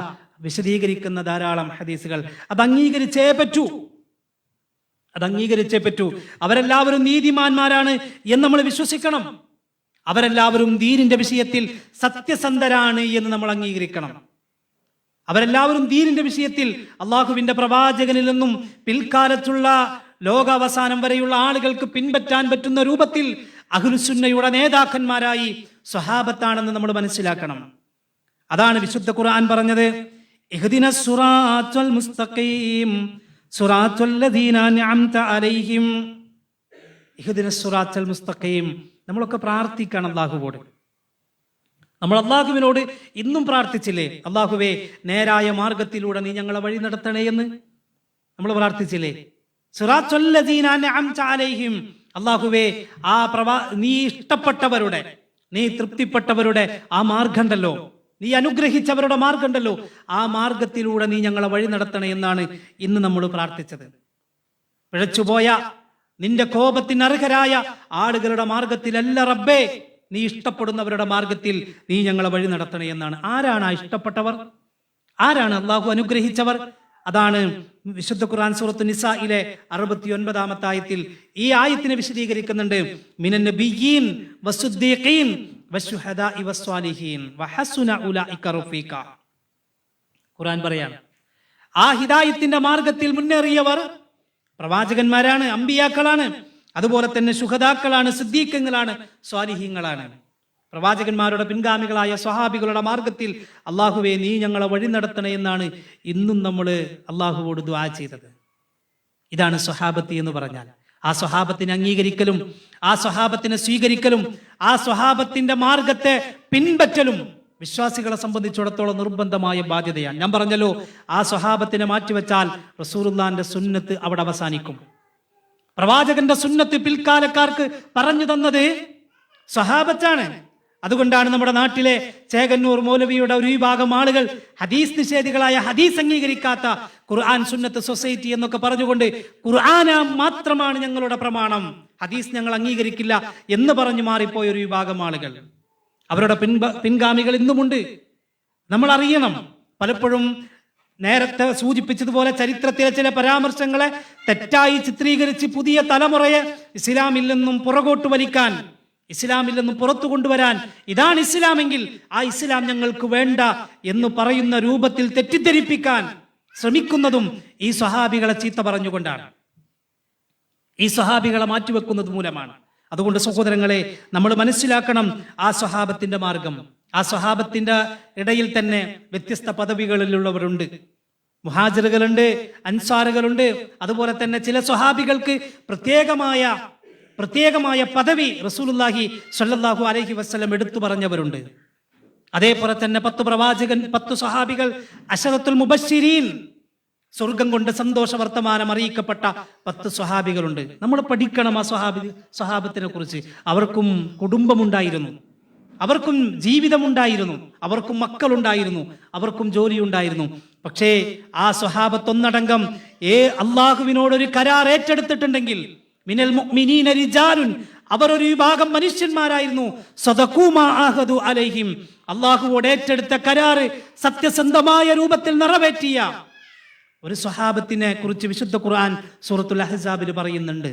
വിശദീകരിക്കുന്ന ധാരാളം ഹദീസുകൾ. അത് അംഗീകരിച്ചേ പറ്റൂ. അവരെല്ലാവരും നീതിമാന്മാരാണ് എന്ന് നമ്മൾ വിശ്വസിക്കണം. അവരെല്ലാവരും ദീനിന്റെ വിഷയത്തിൽ സത്യസന്ധരാണ് എന്ന് നമ്മൾ അംഗീകരിക്കണം. അവരെല്ലാവരും ദീനിന്റെ വിഷയത്തിൽ അള്ളാഹുവിന്റെ പ്രവാചകനിൽ നിന്നും പിൽക്കാലത്തുള്ള ലോകാവസാനം വരെയുള്ള ആളുകൾക്ക് പിൻപറ്റാൻ പറ്റുന്ന രൂപത്തിൽ അഹ്ലുസുന്നയുടെ നേതാക്കന്മാരായി സ്വഹാബത്താണെന്ന് നമ്മൾ മനസ്സിലാക്കണം. അതാണ് വിശുദ്ധ ഖുർആൻ പറഞ്ഞത്, ഇഹ്ദിനസ് സിറാത്തുൽ മുസ്തഖീം സിറാത്തുൽ ലദീന അൻഅംത അലൈഹിം. ഇഹ്ദിനസ് സിറാത്തുൽ മുസ്തഖീം. നമ്മളൊക്കെ പ്രാർത്ഥിക്കണം അല്ലാഹുവോട്. നമ്മൾ അല്ലാഹുവിനോട് ഇന്നും പ്രാർത്ഥിച്ചില്ലേ? അല്ലാഹുവേ, നേരായ മാർഗത്തിലൂടെ നീ ഞങ്ങളെ വഴി നടത്തണേ എന്ന് നമ്മൾ പ്രാർത്ഥിച്ചില്ലേ? സിറാത്തുൽ ലദീന അൻഅംത അലൈഹിം. അല്ലാഹുവേ, നീ ഇഷ്ടപ്പെട്ടവരുടെ, നീ തൃപ്തിപ്പെട്ടവരുടെ ആ മാർഗമുണ്ടല്ലോ, നീ അനുഗ്രഹിച്ചവരുടെ മാർഗമുണ്ടല്ലോ, ആ മാർഗത്തിലൂടെ നീ ഞങ്ങളെ വഴി നടത്തണേ എന്നാണ് ഇന്ന് നമ്മൾ പ്രാർത്ഥിച്ചത്. പിഴച്ചുപോയ, നിന്റെ കോപത്തിന് അർഹരായ ആളുകളുടെ മാർഗത്തിലല്ല റബ്ബേ, നീ ഇഷ്ടപ്പെടുന്നവരുടെ മാർഗത്തിൽ നീ ഞങ്ങളെ വഴി നടത്തണേ എന്നാണ്. ആരാണ് ആ ഇഷ്ടപ്പെട്ടവർ? ആരാണ് അള്ളാഹു അനുഗ്രഹിച്ചവർ? അതാണ് വിശുദ്ധ ഖുർആൻ സൂറത്തു നിസായിലെ 69-ാമത്തെ ആയത്തിൽ ഈ ആയത്തിനെ വിശദീകരിക്കുന്നുണ്ട്. മിനൻ നബിയ്യീൻ വസ്സുദ്ദീഖീൻ വശുഹദാഇ വസ്സാലിഹീൻ വഹസുന ഉലൈക റഫീഖ. ഖുർആൻ പറയാണ്, ആ ഹിദായത്തിന്റെ മാർഗത്തിൽ മുന്നേറിയവർ പ്രവാചകന്മാരാണ്, അമ്പിയാക്കളാണ്, അതുപോലെ തന്നെ ശുഹദാക്കളാണ്, സിദ്ദീഖുകളാണ്, സ്വാലിഹീങ്ങളാണ്. പ്രവാചകന്മാരുടെ പിൻഗാമികളായ സ്വഹാബികളുടെ മാർഗത്തിൽ അള്ളാഹുവേ നീ ഞങ്ങളെ വഴി നടത്തണേ എന്നാണ് ഇന്നും നമ്മൾ അള്ളാഹുവോട് ദുആ ചെയ്തത്. ഇതാണ് സ്വഹാബത്തി എന്ന് പറഞ്ഞാൽ. ആ സ്വഹാബത്തിനെ അംഗീകരിക്കലും ആ സ്വഹാബത്തിനെ സ്വീകരിക്കലും ആ സ്വഹാബത്തിന്റെ മാർഗത്തെ പിൻപറ്റലും വിശ്വാസികളെ സംബന്ധിച്ചിടത്തോളം നിർബന്ധമായ ബാധ്യതയാണ്. ഞാൻ പറഞ്ഞല്ലോ, ആ സ്വഹാബത്തിനെ മാറ്റിവെച്ചാൽ റസൂലുള്ളാഹിന്റെ സുന്നത്ത് അവിടെ അവസാനിക്കും. പ്രവാചകന്റെ സുന്നത്ത് പിൽക്കാലക്കാർക്ക് പറഞ്ഞു തന്നത് സ്വഹാബത്താണ്. അതുകൊണ്ടാണ് നമ്മുടെ നാട്ടിലെ ചേകന്നൂർ മൗലവിയുടെ ഒരു വിഭാഗം ആളുകൾ ഹദീസ് നിഷേധികളായ, ഹദീസ് അംഗീകരിക്കാത്ത ഖുർആൻ സുന്നത്ത് സൊസൈറ്റി എന്നൊക്കെ പറഞ്ഞുകൊണ്ട് ഖുർആൻ മാത്രമാണ് ഞങ്ങളുടെ പ്രമാണം, ഹദീസ് ഞങ്ങൾ അംഗീകരിക്കില്ല എന്ന് പറഞ്ഞു മാറിപ്പോയ ഒരു വിഭാഗം ആളുകൾ. അവരുടെ പിൻഗാമികൾ ഇന്നുമുണ്ട്. നമ്മൾ അറിയണം, പലപ്പോഴും നേരത്തെ സൂചിപ്പിച്ചതുപോലെ ചരിത്രത്തിലെ ചില പരാമർശങ്ങളെ തെറ്റായി ചിത്രീകരിച്ച് പുതിയ തലമുറയെ ഇസ്ലാമിൽ നിന്നും പുറകോട്ട് വലിക്കാൻ, ഇസ്ലാമിൽ നിന്നും പുറത്തു കൊണ്ടുവരാൻ, ഇതാണ് ഇസ്ലാമെങ്കിൽ ആ ഇസ്ലാം ഞങ്ങൾക്ക് വേണ്ട എന്ന് പറയുന്ന രൂപത്തിൽ തെറ്റിദ്ധരിപ്പിക്കാൻ ശ്രമിക്കുന്നതും ഈ സ്വഹാബികളെ ചീത്ത പറഞ്ഞുകൊണ്ടാണ്, ഈ സ്വഹാബികളെ മാറ്റിവെക്കുന്നത് മൂലമാണ്. അതുകൊണ്ട് സഹോദരങ്ങളെ, നമ്മൾ മനസ്സിലാക്കണം ആ സ്വഹാബത്തിന്റെ മാർഗം. ആ സ്വഹാബത്തിന്റെ ഇടയിൽ തന്നെ വ്യത്യസ്ത പദവികളിലുള്ളവരുണ്ട്. മുഹാജിറുകളുണ്ട്, അൻസാറുകളുണ്ട്. അതുപോലെ തന്നെ ചില സ്വഹാബികൾക്ക് പ്രത്യേകമായ പദവി റസൂലുള്ളാഹി സ്വല്ലല്ലാഹു അലൈഹി വസല്ലം എടുത്തു പറഞ്ഞവരുണ്ട്. അതേപോലെ തന്നെ 10 സ്വഹാബികൾ അശറത്തുൽ മുബശ്ശിരീൻ, സ്വർഗം കൊണ്ട് സന്തോഷ വർത്തമാനം അറിയിക്കപ്പെട്ട 10 സ്വഹാബികളുണ്ട്. നമ്മൾ പഠിക്കണം ആ സ്വഹാബത്തിനെ കുറിച്ച്. അവർക്കും കുടുംബമുണ്ടായിരുന്നു, അവർക്കും ജീവിതമുണ്ടായിരുന്നു, അവർക്കും മക്കളുണ്ടായിരുന്നു, അവർക്കും ജോലിയുണ്ടായിരുന്നു. പക്ഷേ ആ സ്വഹാബത്ത് ഒന്നടങ്കം അള്ളാഹുവിനോടൊരു കരാർ ഏറ്റെടുത്തിട്ടുണ്ടെങ്കിൽ, മിനൽ മുഅ്മിനീന റിജാലുൻ, അവർ ഒരു വിഭാഗം മനുഷ്യന്മാരായിരുന്നു, സദഖൂ മാ ആഹദു അലൈഹിം, അള്ളാഹുവോട് ഏറ്റെടുത്ത കരാറ് സത്യസന്ധമായ രൂപത്തിൽ നിറവേറ്റിയ ഒരു സ്വഹാബത്തിനെ കുറിച്ച് വിശുദ്ധ ഖുർആൻ സൂറത്തുൽ അഹ്സാബിൽ പറയുന്നുണ്ട്.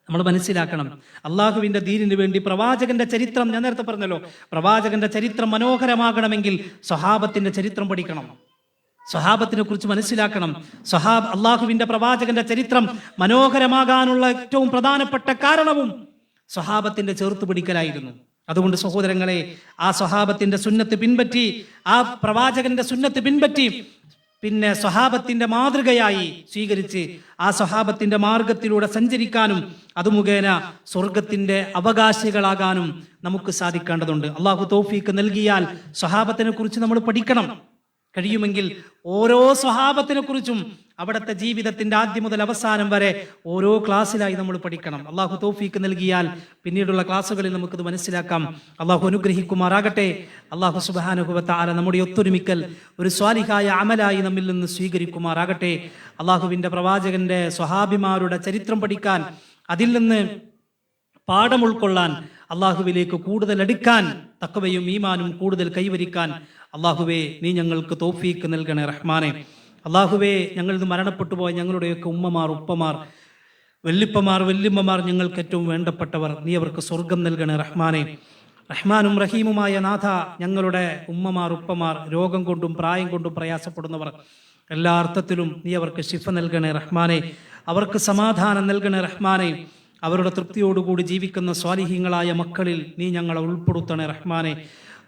നമ്മൾ മനസ്സിലാക്കണം, അള്ളാഹുവിന്റെ ദീനിന് വേണ്ടി പ്രവാചകന്റെ ചരിത്രം, ഞാൻ നേരത്തെ പറഞ്ഞല്ലോ, പ്രവാചകന്റെ ചരിത്രം മനോഹരമാകണമെങ്കിൽ സ്വഹാബത്തിന്റെ ചരിത്രം പഠിക്കണം, സ്വഹാബത്തിനെ കുറിച്ച് മനസ്സിലാക്കണം. അള്ളാഹുവിന്റെ പ്രവാചകന്റെ ചരിത്രം മനോഹരമാകാനുള്ള ഏറ്റവും പ്രധാനപ്പെട്ട കാരണവും സ്വഹാബത്തിന്റെ ചേർത്ത് പിടിക്കലായിരുന്നു. അതുകൊണ്ട് സഹോദരങ്ങളെ, ആ സ്വഹാബത്തിന്റെ സുന്നത്ത് പിൻപറ്റി, ആ പ്രവാചകന്റെ സുന്നത്ത് പിൻപറ്റി പിന്നെ സ്വഹാബത്തിന്റെ മാതൃകയായി സ്വീകരിച്ച് ആ സ്വഹാബത്തിന്റെ മാർഗത്തിലൂടെ സഞ്ചരിക്കാനും അത് മുഖേന സ്വർഗത്തിന്റെ അവകാശികളാകാനും നമുക്ക് സാധിക്കേണ്ടതുണ്ട്. അള്ളാഹു തൗഫീക്ക് നൽകിയാൽ സ്വഹാബത്തിനെ കുറിച്ച് നമ്മൾ പഠിക്കണം. കഴിയുമെങ്കിൽ ഓരോ സ്വഹാബത്തിനെ കുറിച്ചും അവിടുത്തെ ജീവിതത്തിന്റെ ആദ്യം മുതൽ അവസാനം വരെ ഓരോ ക്ലാസ്സിലായി നമ്മൾ പഠിക്കണം. അള്ളാഹു തൗഫീക്ക് നൽകിയാൽ പിന്നീടുള്ള ക്ലാസ്സുകളിൽ നമുക്കത് മനസ്സിലാക്കാം. അള്ളാഹു അനുഗ്രഹിക്കുമാറാകട്ടെ. അള്ളാഹു സുബ്ഹാനഹു വ തആല നമ്മുടെ ഒത്തൊരുമിക്കൽ ഒരു സ്വാലിഹായ അമലായി നമ്മിൽ നിന്ന് സ്വീകരിക്കുമാറാകട്ടെ. അള്ളാഹുവിന്റെ പ്രവാചകന്റെ സ്വഹാബിമാരുടെ ചരിത്രം പഠിക്കാൻ, അതിൽ നിന്ന് പാഠം ഉൾക്കൊള്ളാൻ, അള്ളാഹുവിലേക്ക് കൂടുതൽ അടുക്കാൻ, തഖ്വയും ഈമാനും കൂടുതൽ കൈവരിക്കാൻ അള്ളാഹുവേ നീ ഞങ്ങൾക്ക് തൗഫീക്ക് നൽകണേ റഹ്മാനെ. അള്ളാഹുവേ, ഞങ്ങളിൽ നിന്ന് മരണപ്പെട്ടു പോയ ഞങ്ങളുടെയൊക്കെ ഉമ്മമാർ, ഉപ്പമാർ, വല്ലിപ്പമാർ, വല്യമ്മമാർ, ഞങ്ങൾക്ക് ഏറ്റവും വേണ്ടപ്പെട്ടവർ, നീ അവർക്ക് സ്വർഗം നൽകണേ റഹ്മാനെ. റഹ്മാനും റഹീമുമായ നാഥ, ഞങ്ങളുടെ ഉമ്മമാർ, ഉപ്പമാർ, രോഗം കൊണ്ടും പ്രായം കൊണ്ടും പ്രയാസപ്പെടുന്നവർ, എല്ലാ അർത്ഥത്തിലും നീ അവർക്ക് ശിഫ നൽകണേ റഹ്മാനെ. അവർക്ക് സമാധാനം നൽകണേ റഹ്മാനെ. അവരുടെ തൃപ്തിയോടുകൂടി ജീവിക്കുന്ന സ്വാലിഹീങ്ങളായ മക്കളിൽ നീ ഞങ്ങളെ ഉൾപ്പെടുത്തണേ റഹ്മാനെ.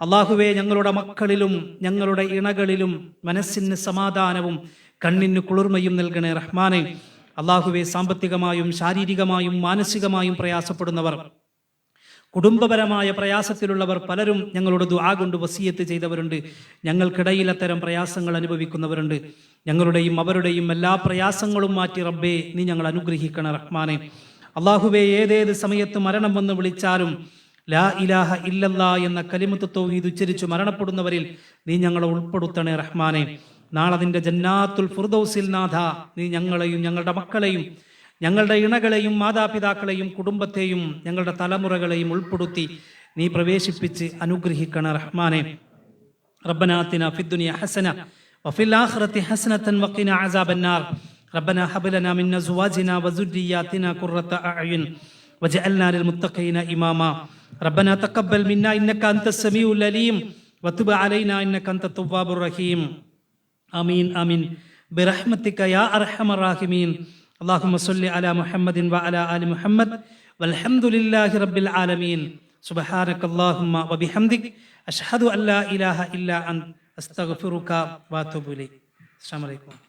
അള്ളാഹുവേ, ഞങ്ങളുടെ മക്കളിലും ഞങ്ങളുടെ ഇണകളിലും മനസ്സിന് സമാധാനവും കണ്ണിന് കുളിർമയും നൽകണേ റഹ്മാനെ. അള്ളാഹുവേ, സാമ്പത്തികമായും ശാരീരികമായും മാനസികമായും പ്രയാസപ്പെടുന്നവർ, കുടുംബപരമായ പ്രയാസത്തിലുള്ളവർ പലരും ഞങ്ങളോട് ദുആ കൊണ്ട് വസിയത്ത് ചെയ്തവരുണ്ട്. ഞങ്ങൾക്കിടയിൽ അത്തരം പ്രയാസങ്ങൾ അനുഭവിക്കുന്നവരുണ്ട്. ഞങ്ങളുടെയും അവരുടെയും എല്ലാ പ്രയാസങ്ങളും മാറ്റി റബ്ബേ നീ ഞങ്ങൾ അനുഗ്രഹിക്കണേ റഹ്മാനെ. അള്ളാഹുവേ, ഏതേത് സമയത്ത് മരണം വന്ന് വിളിച്ചാലും ലാ ഇലാഹ ഇല്ലല്ലാ എന്ന കലിമത്ത് തൗഹീദ് ഉച്ചരിച്ചു മരണപ്പെടുന്നവരിൽ നീ ഞങ്ങളെ ഉൾപ്പെടുത്തണേ റഹ്മാനെ. നാളെ നിന്റെ ജന്നാത്തുൽ ഫിർദൗസിൽ നാഥ നീ ഞങ്ങളെയും ഞങ്ങളുടെ മക്കളെയും ഞങ്ങളുടെ ഇണകളെയും മാതാപിതാക്കളെയും കുടുംബത്തെയും ഞങ്ങളുടെ തലമുറകളെയും ഉൾപ്പെടുത്തി നീ പ്രവേശിപ്പിച്ച് അനുഗ്രഹിക്കണേ റഹ്മാനെ. റബ്ബനാ ആതിനാ ഫിദ്ദുനിയ ഹസന വഫിൽ ആഖിറതി ഹസനതൻ വഖിനാ അസാബന്നാർ. റബ്ബനാ ഹബ് ലനാ മിൻ അസ്വാജിനാ വസുർരിയാതിനാ ഖുർറത അഅ്യുൻ വജഅൽനാ ലിൽമുത്തഖീന ഇമാമാ. ربنا تقبل منا إنك أنت السميع العليم وتب علينا إنك أنت التواب الرحيم. آمين آمين برحمتك يا أرحم الراحمين. اللهم صل على محمد وعلى آل محمد والحمد لله رب العالمين. سبحانك اللهم وبحمدك أشهد أن لا إله إلا أنت أستغفرك وأتوب إليك. السلام عليكم.